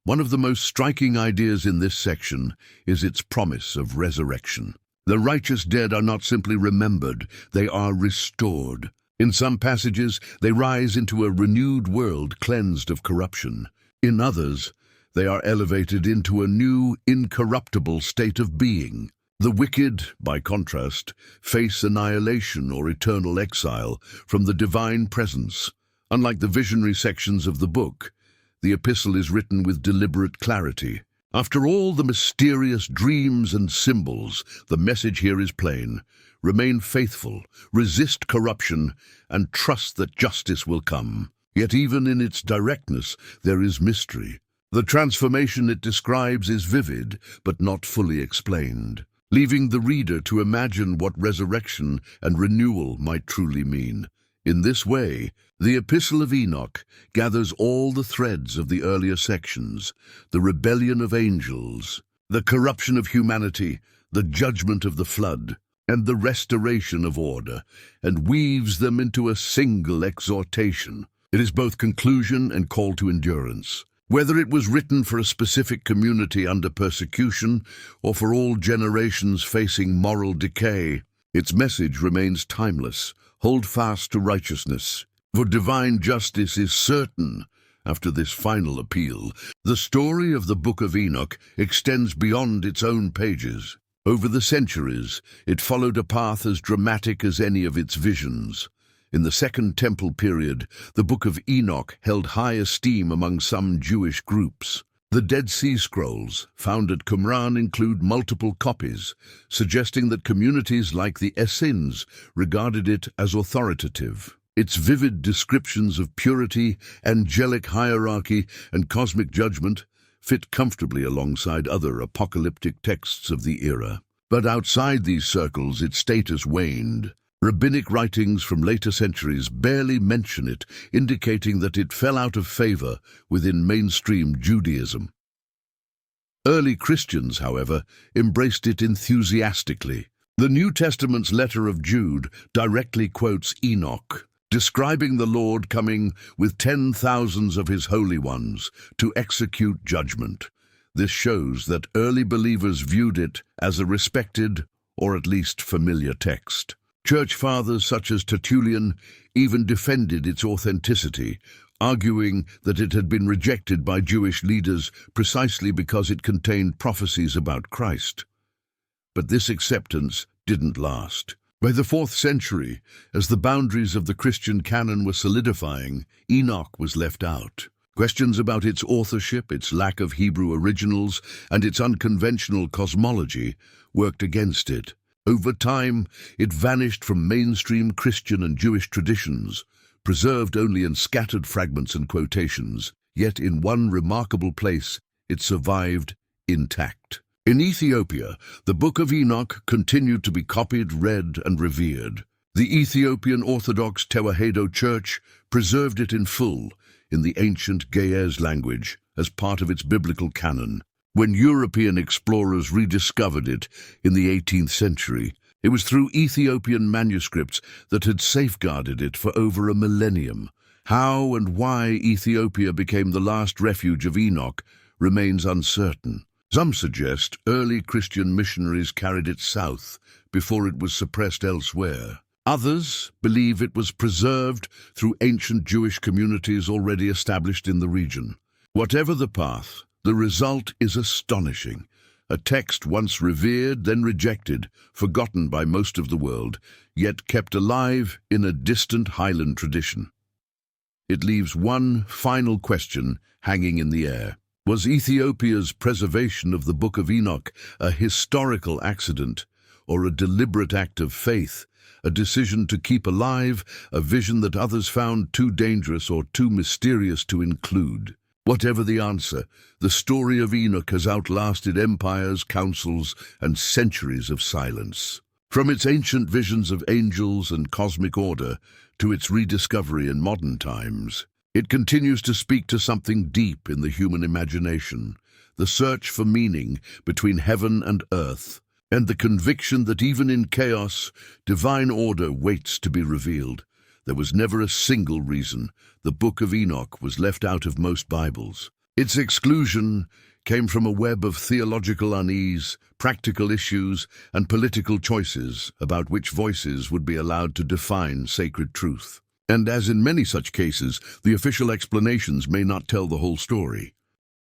One of the most striking ideas in this section is its promise of resurrection. The righteous dead are not simply remembered, they are restored. In some passages, they rise into a renewed world cleansed of corruption. In others, they are elevated into a new, incorruptible state of being. The wicked, by contrast, face annihilation or eternal exile from the divine presence, Unlike the visionary sections of the book, the epistle is written with deliberate clarity. After all the mysterious dreams and symbols, the message here is plain. Remain faithful, resist corruption, and trust that justice will come. Yet even in its directness, there is mystery. The transformation it describes is vivid, but not fully explained, leaving the reader to imagine what resurrection and renewal might truly mean. In this way, the Epistle of Enoch gathers all the threads of the earlier sections, the rebellion of angels, the corruption of humanity, the judgment of the flood, and the restoration of order, and weaves them into a single exhortation. It is both conclusion and call to endurance. Whether it was written for a specific community under persecution or for all generations facing moral decay, its message remains timeless. Hold fast to righteousness, for divine justice is certain. After this final appeal, the story of the Book of Enoch extends beyond its own pages. Over the centuries, it followed a path as dramatic as any of its visions. In the Second Temple period, the Book of Enoch held high esteem among some Jewish groups. The Dead Sea Scrolls, found at Qumran, include multiple copies, suggesting that communities like the Essenes regarded it as authoritative. Its vivid descriptions of purity, angelic hierarchy, and cosmic judgment fit comfortably alongside other apocalyptic texts of the era. But outside these circles, its status waned. Rabbinic writings from later centuries barely mention it, indicating that it fell out of favor within mainstream Judaism. Early Christians, however, embraced it enthusiastically. The New Testament's letter of Jude directly quotes Enoch, describing the Lord coming with 10,000s of his holy ones to execute judgment. This shows that early believers viewed it as a respected, or at least familiar text. Church fathers such as Tertullian even defended its authenticity, arguing that it had been rejected by Jewish leaders precisely because it contained prophecies about Christ. But this acceptance didn't last. By the 4th century, as the boundaries of the Christian canon were solidifying, Enoch was left out. Questions about its authorship, its lack of Hebrew originals, and its unconventional cosmology worked against it. Over time, it vanished from mainstream Christian and Jewish traditions, preserved only in scattered fragments and quotations, yet in one remarkable place it survived intact. In Ethiopia, the Book of Enoch continued to be copied, read, and revered. The Ethiopian Orthodox Tewahedo Church preserved it in full, in the ancient Ge'ez language, as part of its biblical canon. When European explorers rediscovered it in the 18th century, it was through Ethiopian manuscripts that had safeguarded it for over a millennium. How and why Ethiopia became the last refuge of Enoch remains uncertain. Some suggest early Christian missionaries carried it south before it was suppressed elsewhere. Others believe it was preserved through ancient Jewish communities already established in the region. Whatever the path, the result is astonishing. A text once revered, then rejected, forgotten by most of the world, yet kept alive in a distant highland tradition. It leaves one final question hanging in the air. Was Ethiopia's preservation of the Book of Enoch a historical accident, or a deliberate act of faith, a decision to keep alive a vision that others found too dangerous or too mysterious to include? Whatever the answer, the story of Enoch has outlasted empires, councils, and centuries of silence. From its ancient visions of angels and cosmic order to its rediscovery in modern times, it continues to speak to something deep in the human imagination, the search for meaning between heaven and earth, and the conviction that even in chaos, divine order waits to be revealed. There was never a single reason the Book of Enoch was left out of most Bibles. Its exclusion came from a web of theological unease, practical issues, and political choices about which voices would be allowed to define sacred truth. And as in many such cases, the official explanations may not tell the whole story.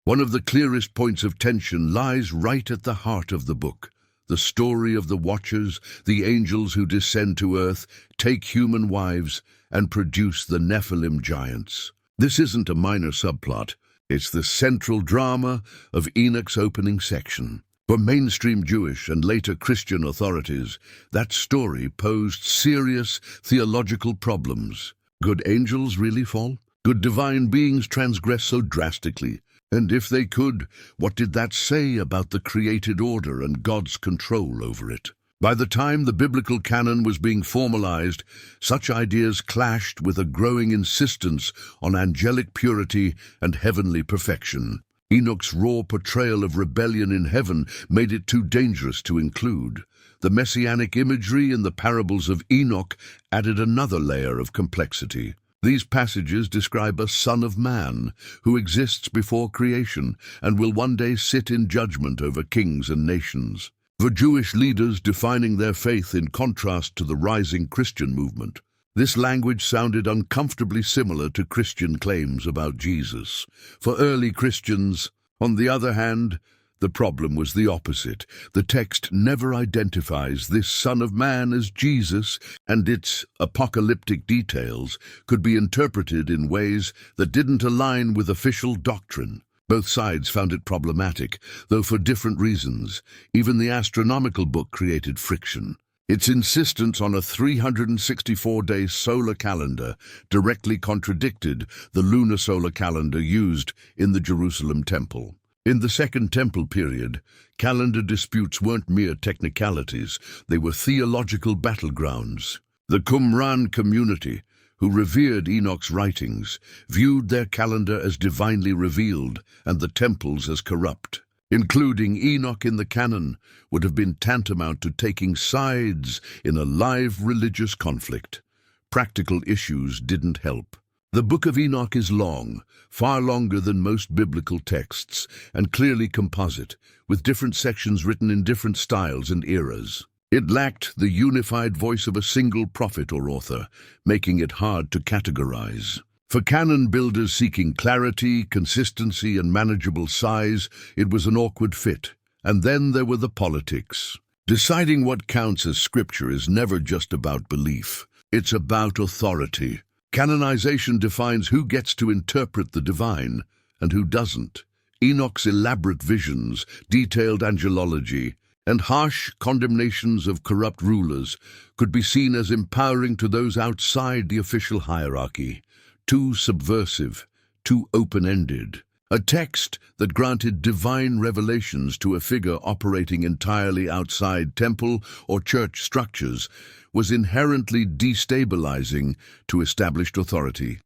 One of the clearest points of tension lies right at the heart of the book, the story of the Watchers, the angels who descend to earth, take human wives, and produce the Nephilim giants. This isn't a minor subplot. It's the central drama of Enoch's opening section. For mainstream Jewish and later Christian authorities, that story posed serious theological problems. Could angels really fall? Could divine beings transgress so drastically? And if they could, what did that say about the created order and God's control over it? By the time the biblical canon was being formalized, such ideas clashed with a growing insistence on angelic purity and heavenly perfection. Enoch's raw portrayal of rebellion in heaven made it too dangerous to include. The messianic imagery in the parables of Enoch added another layer of complexity. These passages describe a son of man who exists before creation and will one day sit in judgment over kings and nations. For Jewish leaders defining their faith in contrast to the rising Christian movement, this language sounded uncomfortably similar to Christian claims about Jesus. For early Christians, on the other hand, the problem was the opposite. The text never identifies this Son of Man as Jesus, and its apocalyptic details could be interpreted in ways that didn't align with official doctrine. Both sides found it problematic, though for different reasons. Even the astronomical book created friction. Its insistence on a 364-day solar calendar directly contradicted the lunar solar calendar used in the Jerusalem temple. In the Second Temple period, calendar disputes weren't mere technicalities, they were theological battlegrounds. The Qumran community, who revered Enoch's writings, viewed their calendar as divinely revealed and the temples as corrupt. Including Enoch in the canon would have been tantamount to taking sides in a live religious conflict. Practical issues didn't help. The Book of Enoch is long, far longer than most biblical texts, and clearly composite, with different sections written in different styles and eras. It lacked the unified voice of a single prophet or author, making it hard to categorize. For canon builders seeking clarity, consistency, and manageable size, it was an awkward fit. And then there were the politics. Deciding what counts as scripture is never just about belief. It's about authority. Canonization defines who gets to interpret the divine and who doesn't. Enoch's elaborate visions, detailed angelology, and harsh condemnations of corrupt rulers could be seen as empowering to those outside the official hierarchy. Too subversive, too open-ended. A text that granted divine revelations to a figure operating entirely outside temple or church structures was inherently destabilizing to established authority.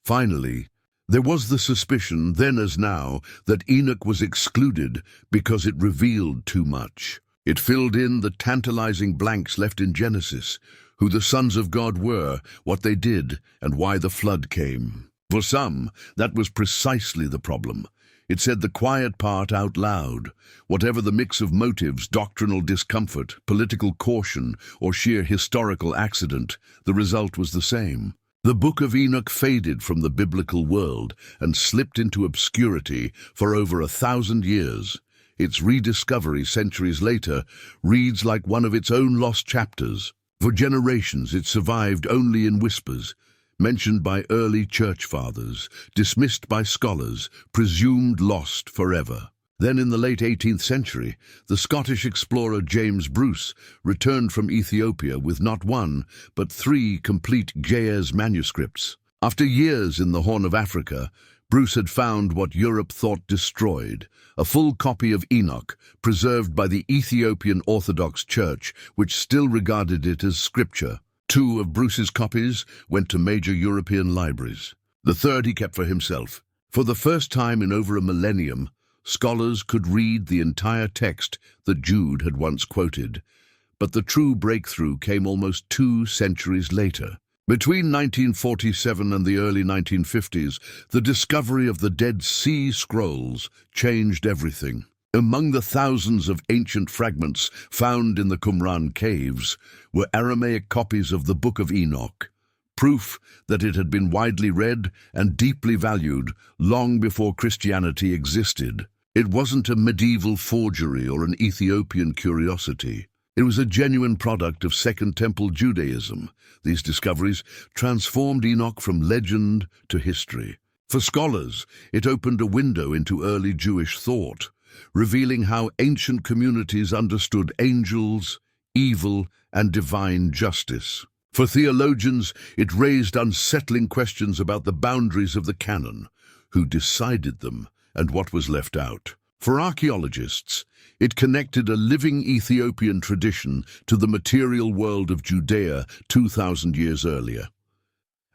Finally, there was the suspicion, then as now, that Enoch was excluded because it revealed too much. It filled in the tantalizing blanks left in Genesis, who the sons of God were, what they did, and why the flood came. For some, that was precisely the problem. It said the quiet part out loud. Whatever the mix of motives, doctrinal discomfort, political caution, or sheer historical accident, the result was the same. The Book of Enoch faded from the biblical world and slipped into obscurity for over 1,000 years. Its rediscovery centuries later reads like one of its own lost chapters. For generations it survived only in whispers, mentioned by early church fathers, dismissed by scholars, presumed lost forever. Then in the late 18th century, the Scottish explorer James Bruce returned from Ethiopia with not one, but 3 complete Ge'ez manuscripts. After years in the Horn of Africa, Bruce had found what Europe thought destroyed, a full copy of Enoch, preserved by the Ethiopian Orthodox Church, which still regarded it as scripture. 2 of Bruce's copies went to major European libraries. The third he kept for himself. For the first time in over a millennium, scholars could read the entire text that Jude had once quoted. But the true breakthrough came almost 2 centuries later. Between 1947 and the early 1950s, the discovery of the Dead Sea Scrolls changed everything. Among the thousands of ancient fragments found in the Qumran caves were Aramaic copies of the Book of Enoch, proof that it had been widely read and deeply valued long before Christianity existed. It wasn't a medieval forgery or an Ethiopian curiosity. It was a genuine product of Second Temple Judaism. These discoveries transformed Enoch from legend to history. For scholars, it opened a window into early Jewish thought, revealing how ancient communities understood angels, evil, and divine justice. For theologians, it raised unsettling questions about the boundaries of the canon, who decided them, and what was left out. For archaeologists, it connected a living Ethiopian tradition to the material world of Judea 2,000 years earlier.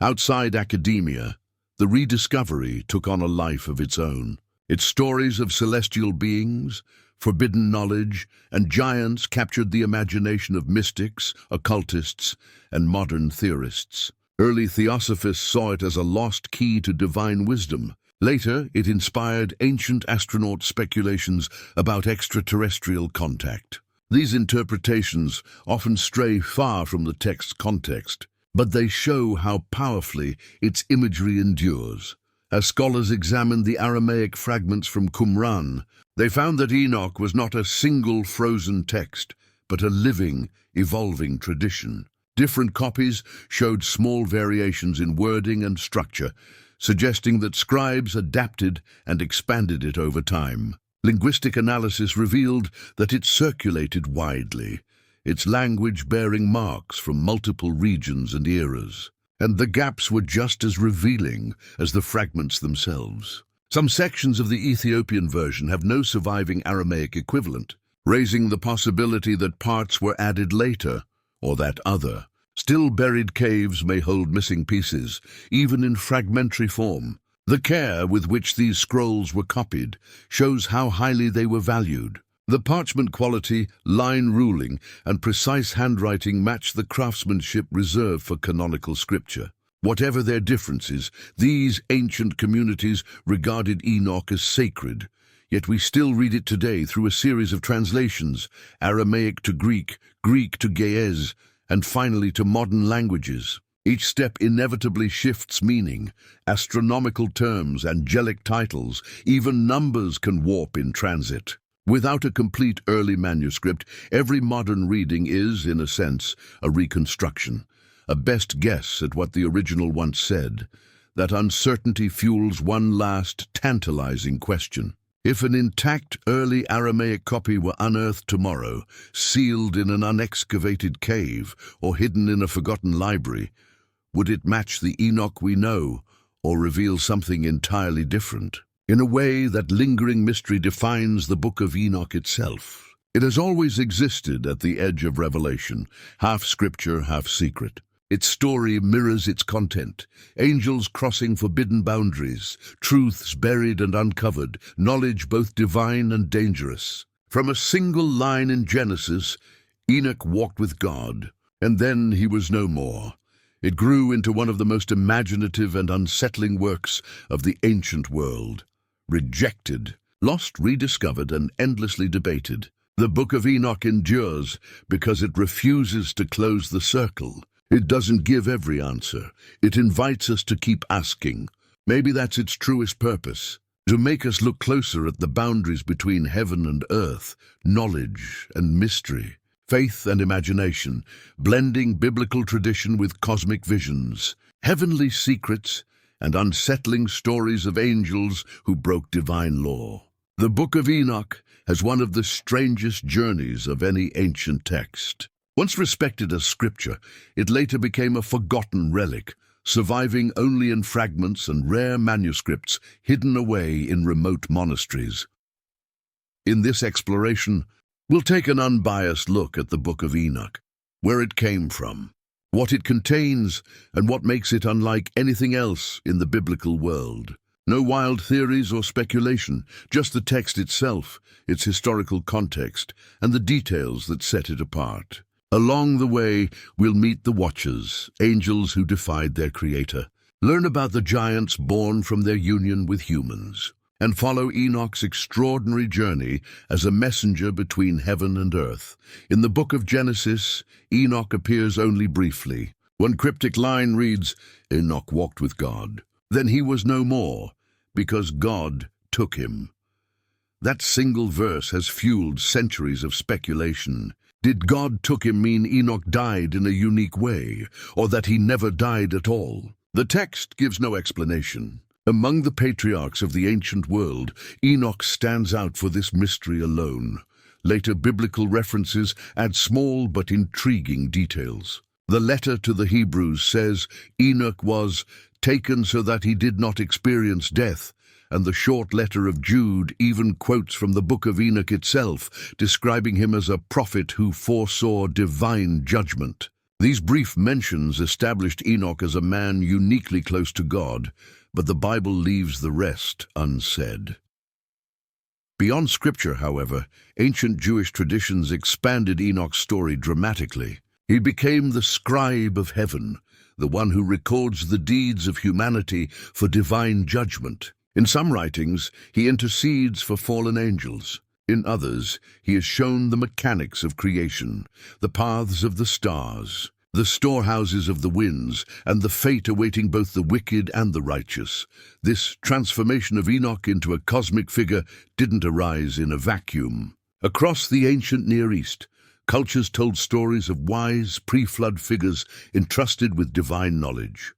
Outside academia, the rediscovery took on a life of its own. Its stories of celestial beings, forbidden knowledge, and giants captured the imagination of mystics, occultists, and modern theorists. Early theosophists saw it as a lost key to divine wisdom. Later, it inspired ancient astronaut speculations about extraterrestrial contact. These interpretations often stray far from the text's context, but they show how powerfully its imagery endures. As scholars examined the Aramaic fragments from Qumran, they found that Enoch was not a single frozen text, but a living, evolving tradition. Different copies showed small variations in wording and structure, suggesting that scribes adapted and expanded it over time. Linguistic analysis revealed that it circulated widely, its language bearing marks from multiple regions and eras. And the gaps were just as revealing as the fragments themselves. Some sections of the Ethiopian version have no surviving Aramaic equivalent, raising the possibility that parts were added later, or that other. Still buried caves may hold missing pieces, even in fragmentary form. The care with which these scrolls were copied shows how highly they were valued. The parchment quality, line ruling, and precise handwriting match the craftsmanship reserved for canonical scripture. Whatever their differences, these ancient communities regarded Enoch as sacred, yet we still read it today through a series of translations, Aramaic to Greek, Greek to Ge'ez, and finally to modern languages. Each step inevitably shifts meaning. Astronomical terms, angelic titles, even numbers can warp in transit. Without a complete early manuscript, every modern reading is, in a sense, a reconstruction, a best guess at what the original once said. That uncertainty fuels one last tantalizing question. If an intact early Aramaic copy were unearthed tomorrow, sealed in an unexcavated cave or hidden in a forgotten library, would it match the Enoch we know or reveal something entirely different? In a way, that lingering mystery defines the Book of Enoch itself. It has always existed at the edge of revelation, half scripture, half secret. Its story mirrors its content, angels crossing forbidden boundaries, truths buried and uncovered, knowledge both divine and dangerous. From a single line in Genesis, Enoch walked with God, and then he was no more. It grew into one of the most imaginative and unsettling works of the ancient world. Rejected, lost, rediscovered, and endlessly debated, the Book of Enoch endures because it refuses to close the circle. It doesn't give every answer. It invites us to keep asking. Maybe that's its truest purpose, to make us look closer at the boundaries between heaven and earth, knowledge and mystery, faith and imagination, blending biblical tradition with cosmic visions, heavenly secrets, and unsettling stories of angels who broke divine law. The Book of Enoch has one of the strangest journeys of any ancient text. Once respected as scripture, it later became a forgotten relic, surviving only in fragments and rare manuscripts hidden away in remote monasteries. In this exploration, we'll take an unbiased look at the Book of Enoch, where it came from, what it contains, and what makes it unlike anything else in the biblical world. No wild theories or speculation, just the text itself, its historical context, and the details that set it apart. Along the way, we'll meet the Watchers, angels who defied their creator, learn about the giants born from their union with humans, and follow Enoch's extraordinary journey as a messenger between heaven and earth. In the book of Genesis, Enoch appears only briefly. One cryptic line reads, "Enoch walked with God. Then he was no more, because God took him." That single verse has fueled centuries of speculation. Did God took him mean Enoch died in a unique way, or that he never died at all? The text gives no explanation. Among the patriarchs of the ancient world, Enoch stands out for this mystery alone. Later biblical references add small but intriguing details. The letter to the Hebrews says Enoch was taken so that he did not experience death, and the short letter of Jude even quotes from the Book of Enoch itself, describing him as a prophet who foresaw divine judgment. These brief mentions established Enoch as a man uniquely close to God, but the Bible leaves the rest unsaid. Beyond Scripture, however, ancient Jewish traditions expanded Enoch's story dramatically. He became the scribe of heaven, the one who records the deeds of humanity for divine judgment. In some writings, he intercedes for fallen angels. In others, he is shown the mechanics of creation, the paths of the stars, the storehouses of the winds, and the fate awaiting both the wicked and the righteous. This transformation of Enoch into a cosmic figure didn't arise in a vacuum. Across the ancient Near East, cultures told stories of wise, pre-flood figures entrusted with divine knowledge.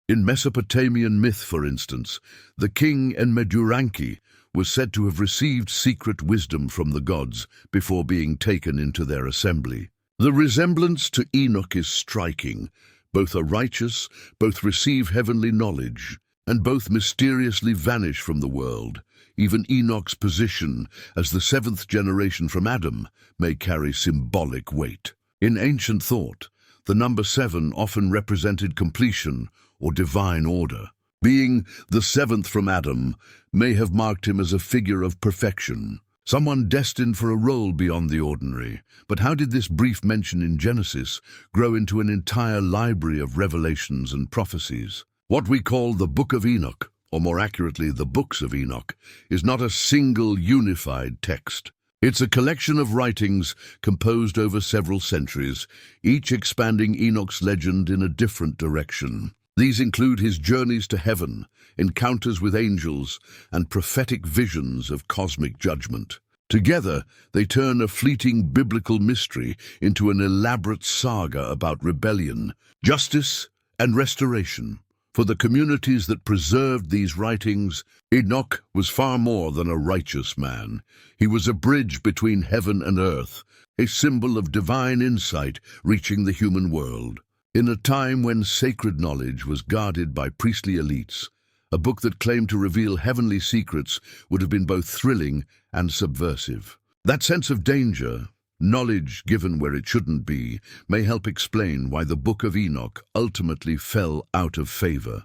In Mesopotamian myth, for instance, the king Enmeduranki was said to have received secret wisdom from the gods before being taken into their assembly. The resemblance to Enoch is striking. Both are righteous, both receive heavenly knowledge, and both mysteriously vanish from the world. Even Enoch's position as the seventh generation from Adam may carry symbolic weight. In ancient thought, the number 7 often represented completion or divine order. Being the seventh from Adam may have marked him as a figure of perfection, someone destined for a role beyond the ordinary. But how did this brief mention in Genesis grow into an entire library of revelations and prophecies? What we call the Book of Enoch, or more accurately, the Books of Enoch, is not a single unified text. It's a collection of writings composed over several centuries, each expanding Enoch's legend in a different direction. These include his journeys to heaven, encounters with angels, and prophetic visions of cosmic judgment. Together, they turn a fleeting biblical mystery into an elaborate saga about rebellion, justice, and restoration. For the communities that preserved these writings, Enoch was far more than a righteous man. He was a bridge between heaven and earth, a symbol of divine insight reaching the human world. In a time when sacred knowledge was guarded by priestly elites, a book that claimed to reveal heavenly secrets would have been both thrilling and subversive. That sense of danger, knowledge given where it shouldn't be, may help explain why the Book of Enoch ultimately fell out of favor.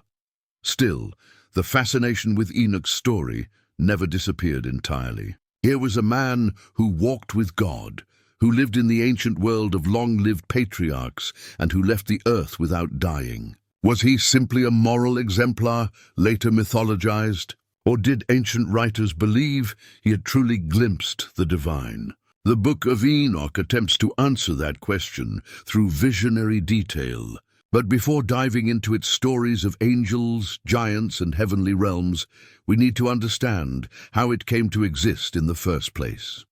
Still, the fascination with Enoch's story never disappeared entirely. Here was a man who walked with God, who lived in the ancient world of long-lived patriarchs, and who left the earth without dying. Was he simply a moral exemplar, later mythologized? Or did ancient writers believe he had truly glimpsed the divine? The Book of Enoch attempts to answer that question through visionary detail. But before diving into its stories of angels, giants, and heavenly realms, we need to understand how it came to exist in the first place.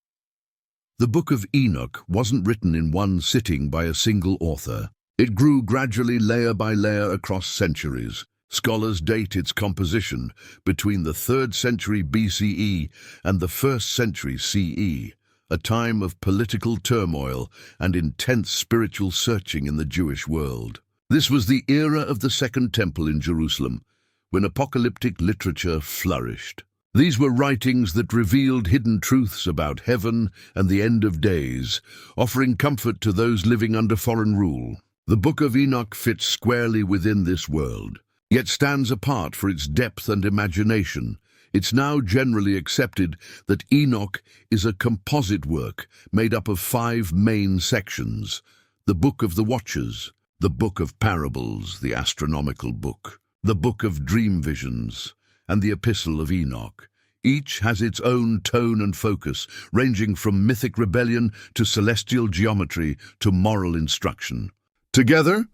The Book of Enoch wasn't written in one sitting by a single author. It grew gradually layer by layer across centuries. Scholars date its composition between the 3rd century BCE and the 1st century CE, a time of political turmoil and intense spiritual searching in the Jewish world. This was the era of the Second Temple in Jerusalem, when apocalyptic literature flourished. These were writings that revealed hidden truths about heaven and the end of days, offering comfort to those living under foreign rule. The Book of Enoch fits squarely within this world, yet stands apart for its depth and imagination. It's now generally accepted that Enoch is a composite work made up of 5 main sections: the Book of the Watchers, the Book of Parables, the astronomical book, the Book of Dream Visions, and the Epistle of Enoch. Each has its own tone and focus, ranging from mythic rebellion to celestial geometry to moral instruction. Together,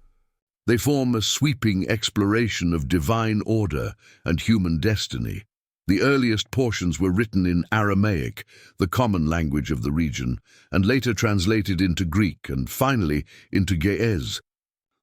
they form a sweeping exploration of divine order and human destiny. The earliest portions were written in Aramaic, the common language of the region, and later translated into Greek and finally into Ge'ez,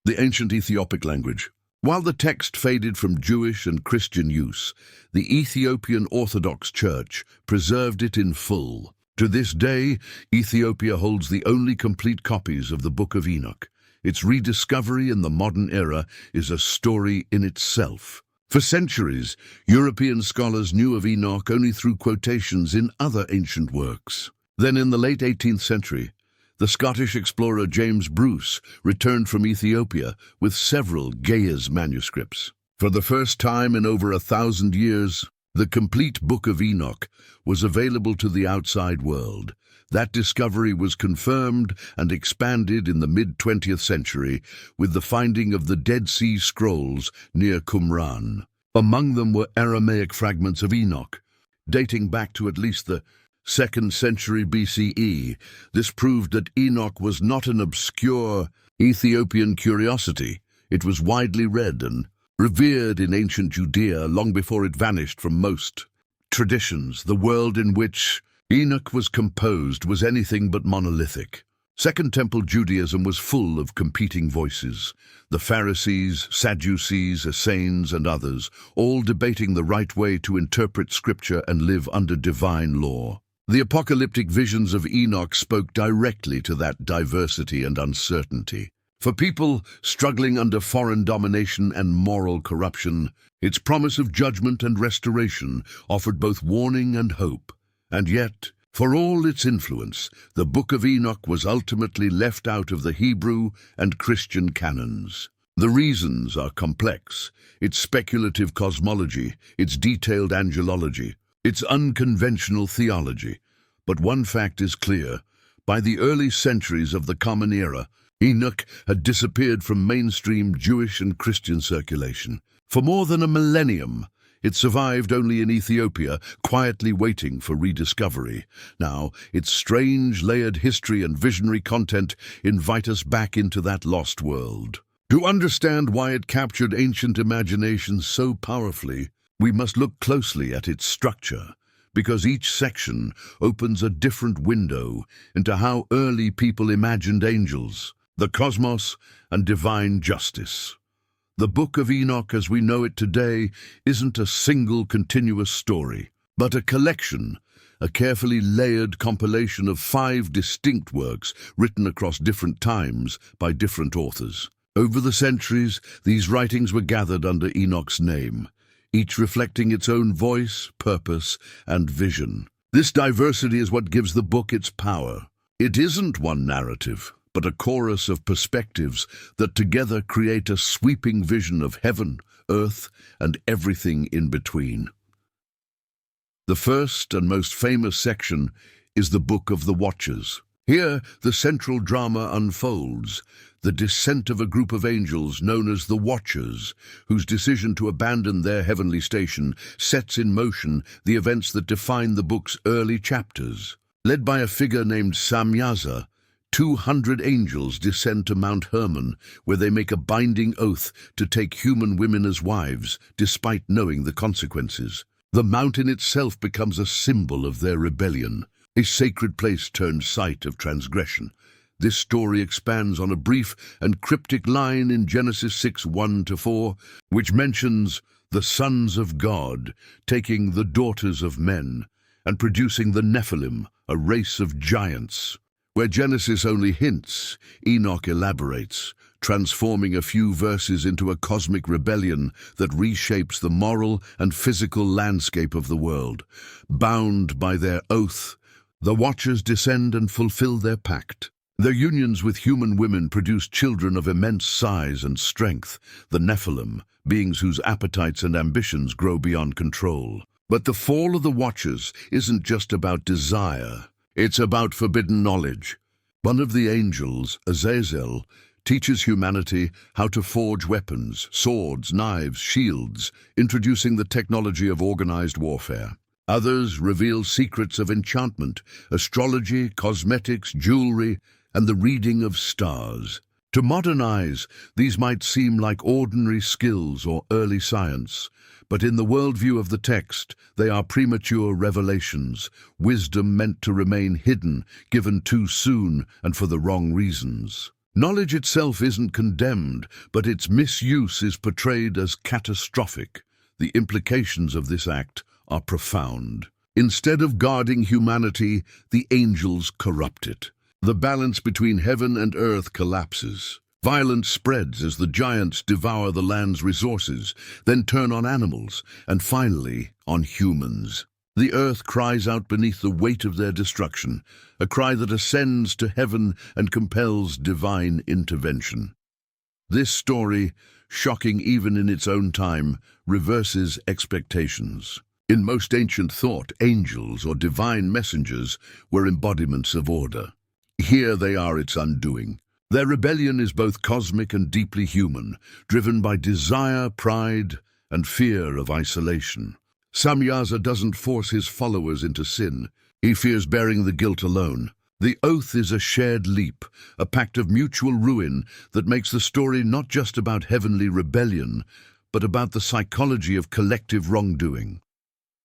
the ancient Ethiopic language. While the text faded from Jewish and Christian use, the Ethiopian Orthodox Church preserved it in full. To this day, Ethiopia holds the only complete copies of the Book of Enoch. Its rediscovery in the modern era is a story in itself. For centuries, European scholars knew of Enoch only through quotations in other ancient works. Then in the late 18th century, the Scottish explorer James Bruce returned from Ethiopia with several Ge'ez manuscripts. For the first time in over 1,000 years, the complete Book of Enoch was available to the outside world. That discovery was confirmed and expanded in the mid-20th century with the finding of the Dead Sea Scrolls near Qumran. Among them were Aramaic fragments of Enoch, dating back to at least the 2nd century BCE. This proved that Enoch was not an obscure Ethiopian curiosity. It was widely read and revered in ancient Judea long before it vanished from most traditions. The world in which Enoch was composed was anything but monolithic. Second Temple Judaism was full of competing voices. The Pharisees, Sadducees, Essenes, and others, all debating the right way to interpret Scripture and live under divine law. The apocalyptic visions of Enoch spoke directly to that diversity and uncertainty. For people struggling under foreign domination and moral corruption, its promise of judgment and restoration offered both warning and hope. And yet, for all its influence, the Book of Enoch was ultimately left out of the Hebrew and Christian canons. The reasons are complex: its speculative cosmology, its detailed angelology, its unconventional theology. But one fact is clear: by the early centuries of the Common Era, Enoch had disappeared from mainstream Jewish and Christian circulation. For more than a millennium, it survived only in Ethiopia, quietly waiting for rediscovery. Now, its strange, layered history and visionary content invite us back into that lost world. To understand why it captured ancient imaginations so powerfully, we must look closely at its structure, because each section opens a different window into how early people imagined angels, the cosmos, and divine justice. The Book of Enoch as we know it today isn't a single continuous story, but a collection, a carefully layered compilation of 5 distinct works written across different times by different authors. Over the centuries, these writings were gathered under Enoch's name, each reflecting its own voice, purpose, and vision. This diversity is what gives the book its power. It isn't one narrative, but a chorus of perspectives that together create a sweeping vision of heaven, earth, and everything in between. The first and most famous section is the Book of the Watchers. Here, the central drama unfolds, the descent of a group of angels known as the Watchers, whose decision to abandon their heavenly station sets in motion the events that define the book's early chapters. Led by a figure named Samyaza, 200 angels descend to Mount Hermon, where they make a binding oath to take human women as wives, despite knowing the consequences. The mountain itself becomes a symbol of their rebellion, a sacred place turned site of transgression. This story expands on a brief and cryptic line in Genesis 6:1-4, which mentions the sons of God taking the daughters of men and producing the Nephilim, a race of giants. Where Genesis only hints, Enoch elaborates, transforming a few verses into a cosmic rebellion that reshapes the moral and physical landscape of the world. Bound by their oath, the Watchers descend and fulfill their pact. Their unions with human women produce children of immense size and strength, the Nephilim, beings whose appetites and ambitions grow beyond control. But the fall of the Watchers isn't just about desire. It's about forbidden knowledge. One of the angels, Azazel, teaches humanity how to forge weapons, swords, knives, shields, introducing the technology of organized warfare. Others reveal secrets of enchantment, astrology, cosmetics, jewelry, and the reading of stars. To modern eyes, these might seem like ordinary skills or early science, but in the worldview of the text, they are premature revelations, wisdom meant to remain hidden, given too soon and for the wrong reasons. Knowledge itself isn't condemned, but its misuse is portrayed as catastrophic. The implications of this act are profound. Instead of guarding humanity, the angels corrupt it. The balance between heaven and earth collapses. Violence spreads as the giants devour the land's resources, then turn on animals, and finally on humans. The earth cries out beneath the weight of their destruction, a cry that ascends to heaven and compels divine intervention. This story, shocking even in its own time, reverses expectations. In most ancient thought, angels or divine messengers were embodiments of order. Here they are its undoing. Their rebellion is both cosmic and deeply human, driven by desire, pride, and fear of isolation. Samyaza doesn't force his followers into sin. He fears bearing the guilt alone. The oath is a shared leap, a pact of mutual ruin that makes the story not just about heavenly rebellion, but about the psychology of collective wrongdoing.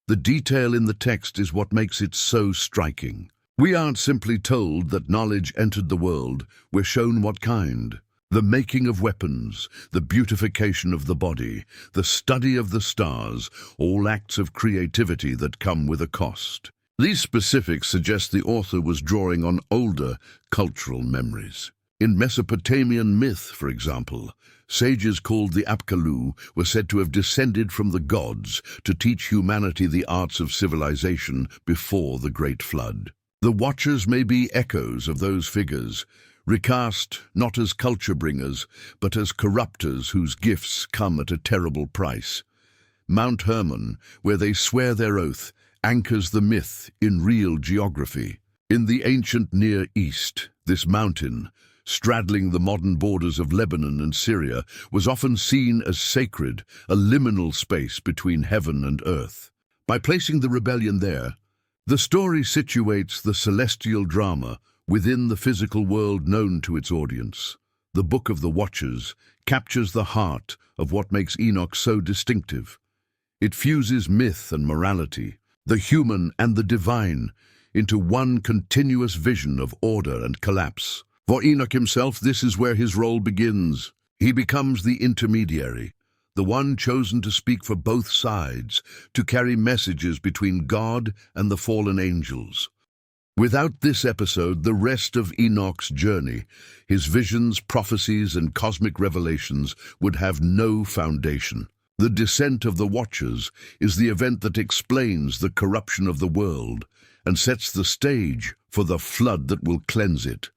The detail in the text is what makes it so striking. We aren't simply told that knowledge entered the world, we're shown what kind. The making of weapons, the beautification of the body, the study of the stars, all acts of creativity that come with a cost. These specifics suggest the author was drawing on older cultural memories. In Mesopotamian myth, for example, sages called the Apkallu were said to have descended from the gods to teach humanity the arts of civilization before the Great Flood. The Watchers may be echoes of those figures, recast not as culture bringers, but as corruptors whose gifts come at a terrible price. Mount Hermon, where they swear their oath, anchors the myth in real geography. In the ancient Near East, this mountain, straddling the modern borders of Lebanon and Syria, was often seen as sacred, a liminal space between heaven and earth. By placing the rebellion there, the story situates the celestial drama within the physical world known to its audience. The Book of the Watchers captures the heart of what makes Enoch so distinctive. It fuses myth and morality, the human and the divine, into one continuous vision of order and collapse. For Enoch himself, this is where his role begins. He becomes the intermediary, the one chosen to speak for both sides, to carry messages between God and the fallen angels. Without this episode, the rest of Enoch's journey, his visions, prophecies, and cosmic revelations would have no foundation. The descent of the Watchers is the event that explains the corruption of the world and sets the stage for the flood that will cleanse it.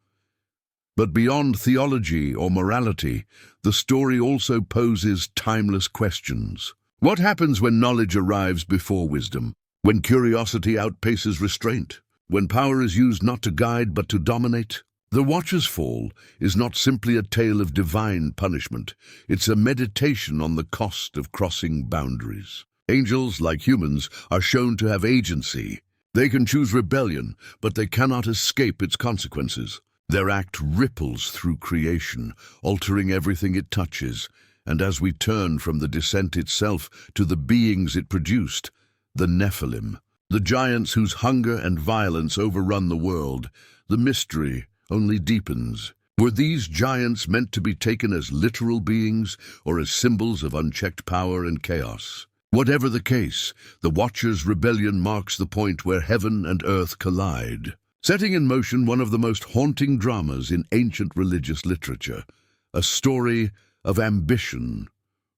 But beyond theology or morality, the story also poses timeless questions. What happens when knowledge arrives before wisdom? When curiosity outpaces restraint? When power is used not to guide but to dominate? The Watcher's fall is not simply a tale of divine punishment. It's a meditation on the cost of crossing boundaries. Angels, like humans, are shown to have agency. They can choose rebellion, but they cannot escape its consequences. Their act ripples through creation, altering everything it touches, and as we turn from the descent itself to the beings it produced, the Nephilim, the giants whose hunger and violence overrun the world, the mystery only deepens. Were these giants meant to be taken as literal beings or as symbols of unchecked power and chaos? Whatever the case, the Watcher's rebellion marks the point where heaven and earth collide, setting in motion one of the most haunting dramas in ancient religious literature, a story of ambition,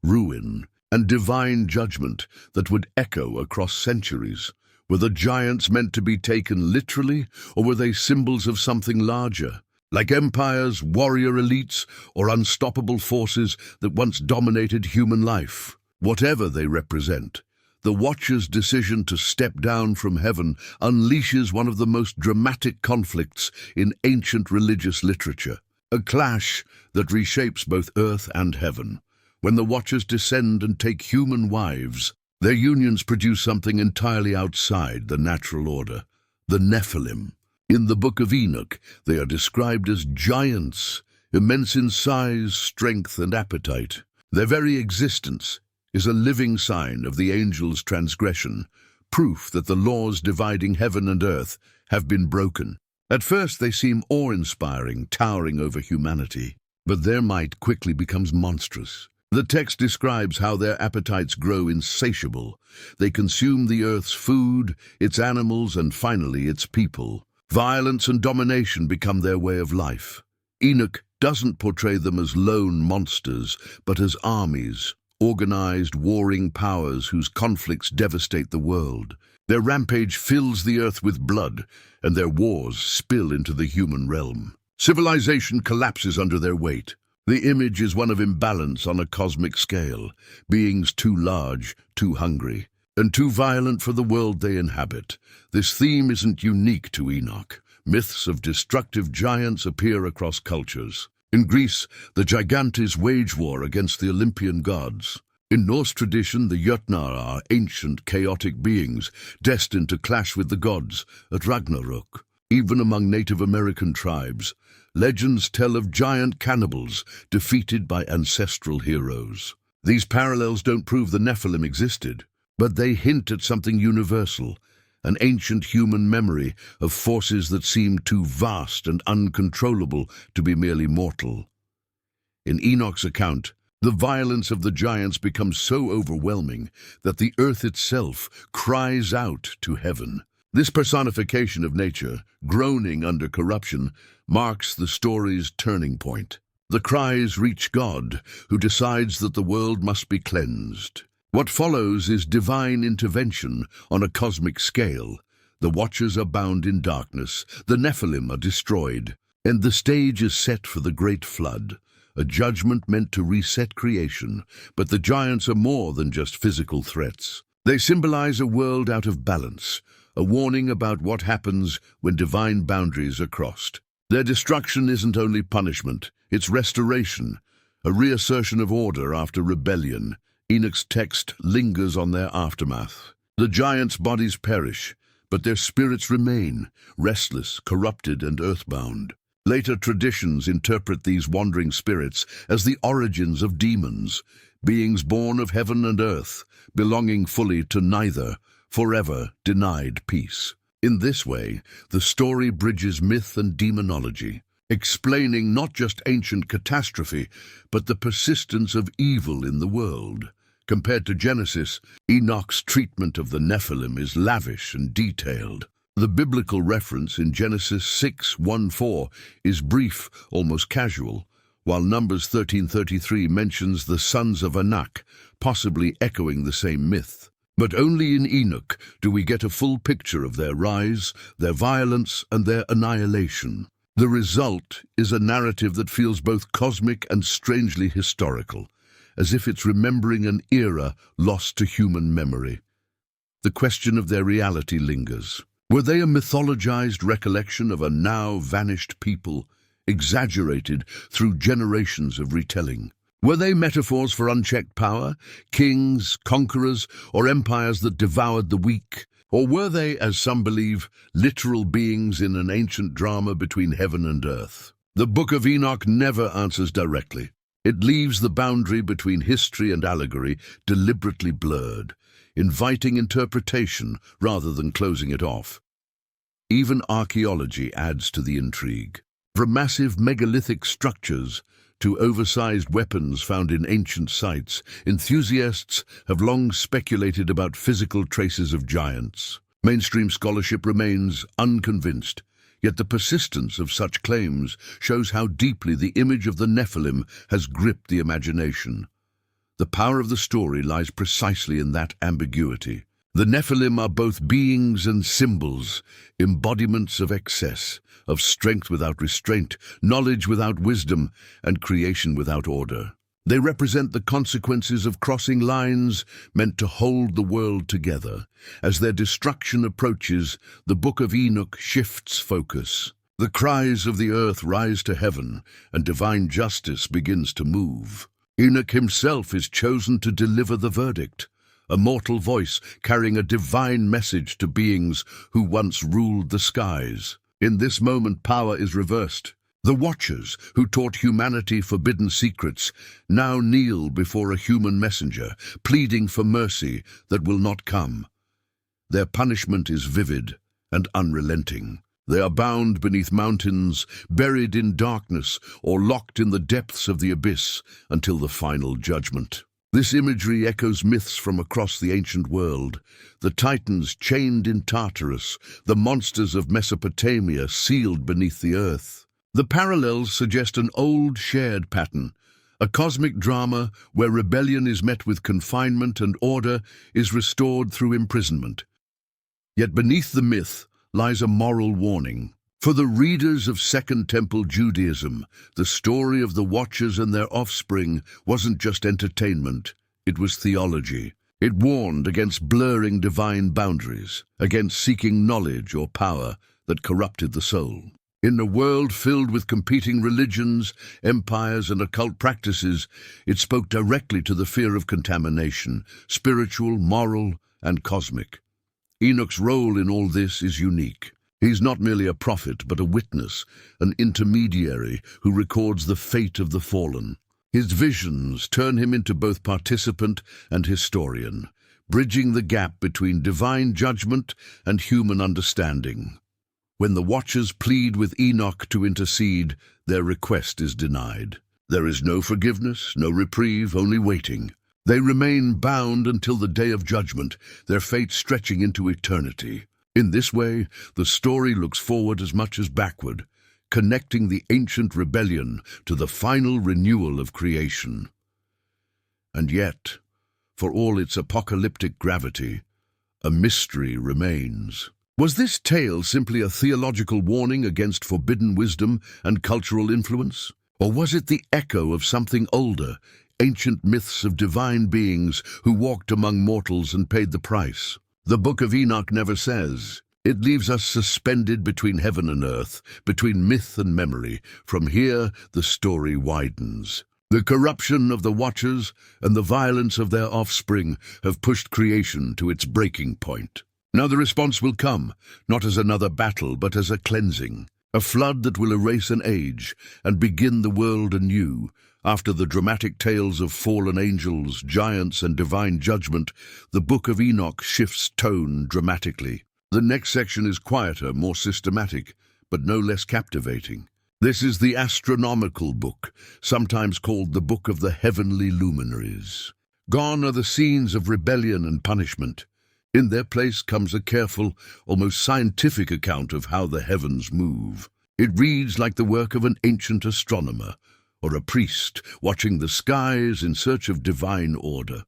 ruin, and divine judgment that would echo across centuries. Were the giants meant to be taken literally, or were they symbols of something larger, like empires, warrior elites, or unstoppable forces that once dominated human life? Whatever they represent, the Watcher's decision to step down from heaven unleashes one of the most dramatic conflicts in ancient religious literature, a clash that reshapes both earth and heaven. When the Watchers descend and take human wives, their unions produce something entirely outside the natural order, the Nephilim. In the Book of Enoch, they are described as giants, immense in size, strength, and appetite. Their very existence is a living sign of the angels' transgression, proof that the laws dividing heaven and earth have been broken. At first they seem awe-inspiring, towering over humanity, but their might quickly becomes monstrous. The text describes how their appetites grow insatiable. They consume the earth's food, its animals, and finally its people. Violence and domination become their way of life. Enoch doesn't portray them as lone monsters, but as armies, organized, warring powers whose conflicts devastate the world. Their rampage fills the earth with blood, and their wars spill into the human realm. Civilization collapses under their weight. The image is one of imbalance on a cosmic scale, beings too large, too hungry, and too violent for the world they inhabit. This theme isn't unique to Enoch. Myths of destructive giants appear across cultures. In Greece, the Gigantes wage war against the Olympian gods. In Norse tradition, the Jötnar are ancient, chaotic beings, destined to clash with the gods at Ragnarok. Even among Native American tribes, legends tell of giant cannibals defeated by ancestral heroes. These parallels don't prove the Nephilim existed, but they hint at something universal, an ancient human memory of forces that seem too vast and uncontrollable to be merely mortal. In Enoch's account, the violence of the giants becomes so overwhelming that the earth itself cries out to heaven. This personification of nature, groaning under corruption, marks the story's turning point. The cries reach God, who decides that the world must be cleansed. What follows is divine intervention on a cosmic scale. The Watchers are bound in darkness, the Nephilim are destroyed, and the stage is set for the Great Flood, a judgment meant to reset creation. But the giants are more than just physical threats. They symbolize a world out of balance, a warning about what happens when divine boundaries are crossed. Their destruction isn't only punishment, it's restoration, a reassertion of order after rebellion. Enoch's text lingers on their aftermath. The giants' bodies perish, but their spirits remain, restless, corrupted, and earthbound. Later traditions interpret these wandering spirits as the origins of demons, beings born of heaven and earth, belonging fully to neither, forever denied peace. In this way, the story bridges myth and demonology, explaining not just ancient catastrophe, but the persistence of evil in the world. Compared to Genesis, Enoch's treatment of the Nephilim is lavish and detailed. The biblical reference in Genesis 6:1-4 is brief, almost casual, while Numbers 13:33 mentions the sons of Anak, possibly echoing the same myth. But only in Enoch do we get a full picture of their rise, their violence, and their annihilation. The result is a narrative that feels both cosmic and strangely historical, as if it's remembering an era lost to human memory. The question of their reality lingers. Were they a mythologized recollection of a now vanished people, exaggerated through generations of retelling? Were they metaphors for unchecked power, kings, conquerors, or empires that devoured the weak? Or were they, as some believe, literal beings in an ancient drama between heaven and earth? The Book of Enoch never answers directly. It leaves the boundary between history and allegory deliberately blurred, inviting interpretation rather than closing it off. Even archaeology adds to the intrigue. From massive megalithic structures to oversized weapons found in ancient sites, enthusiasts have long speculated about physical traces of giants. Mainstream scholarship remains unconvinced, yet the persistence of such claims shows how deeply the image of the Nephilim has gripped the imagination. The power of the story lies precisely in that ambiguity. The Nephilim are both beings and symbols, embodiments of excess, of strength without restraint, knowledge without wisdom, and creation without order. They represent the consequences of crossing lines meant to hold the world together. As their destruction approaches, the Book of Enoch shifts focus. The cries of the earth rise to heaven, and divine justice begins to move. Enoch himself is chosen to deliver the verdict, a mortal voice carrying a divine message to beings who once ruled the skies. In this moment, power is reversed. The Watchers, who taught humanity forbidden secrets, now kneel before a human messenger, pleading for mercy that will not come. Their punishment is vivid and unrelenting. They are bound beneath mountains, buried in darkness, or locked in the depths of the abyss until the final judgment. This imagery echoes myths from across the ancient world. The Titans chained in Tartarus, the monsters of Mesopotamia sealed beneath the earth. The parallels suggest an old shared pattern, a cosmic drama where rebellion is met with confinement and order is restored through imprisonment. Yet beneath the myth lies a moral warning. For the readers of Second Temple Judaism, the story of the Watchers and their offspring wasn't just entertainment, it was theology. It warned against blurring divine boundaries, against seeking knowledge or power that corrupted the soul. In a world filled with competing religions, empires, and occult practices, it spoke directly to the fear of contamination, spiritual, moral, and cosmic. Enoch's role in all this is unique. He's not merely a prophet, but a witness, an intermediary who records the fate of the fallen. His visions turn him into both participant and historian, bridging the gap between divine judgment and human understanding. When the Watchers plead with Enoch to intercede, their request is denied. There is no forgiveness, no reprieve, only waiting. They remain bound until the day of judgment, their fate stretching into eternity. In this way, the story looks forward as much as backward, connecting the ancient rebellion to the final renewal of creation. And yet, for all its apocalyptic gravity, a mystery remains. Was this tale simply a theological warning against forbidden wisdom and cultural influence? Or was it the echo of something older, ancient myths of divine beings who walked among mortals and paid the price? The Book of Enoch never says. It leaves us suspended between heaven and earth, between myth and memory. From here, the story widens. The corruption of the Watchers and the violence of their offspring have pushed creation to its breaking point. Now the response will come, not as another battle, but as a cleansing, a flood that will erase an age and begin the world anew. After the dramatic tales of fallen angels, giants, and divine judgment, the Book of Enoch shifts tone dramatically. The next section is quieter, more systematic, but no less captivating. This is the astronomical book, sometimes called the Book of the Heavenly Luminaries. Gone are the scenes of rebellion and punishment. In their place comes a careful, almost scientific account of how the heavens move. It reads like the work of an ancient astronomer, or a priest watching the skies in search of divine order.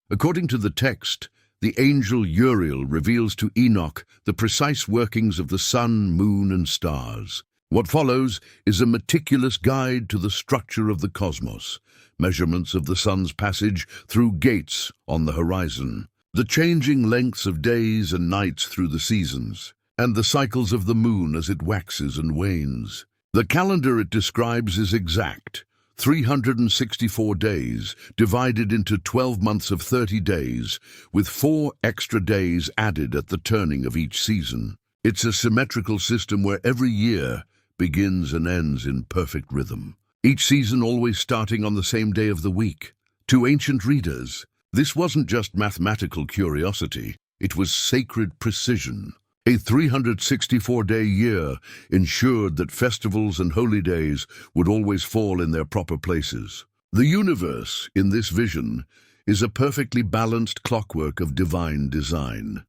According to the text, the angel Uriel reveals to Enoch the precise workings of the sun, moon, and stars. What follows is a meticulous guide to the structure of the cosmos, measurements of the sun's passage through gates on the horizon, the changing lengths of days and nights through the seasons, and the cycles of the moon as it waxes and wanes. The calendar it describes is exact, 364 days, divided into 12 months of 30 days, with 4 extra days added at the turning of each season. It's a symmetrical system where every year begins and ends in perfect rhythm, each season always starting on the same day of the week. To ancient readers, this wasn't just mathematical curiosity, it was sacred precision. A 364-day year ensured that festivals and holy days would always fall in their proper places. The universe, in this vision, is a perfectly balanced clockwork of divine design.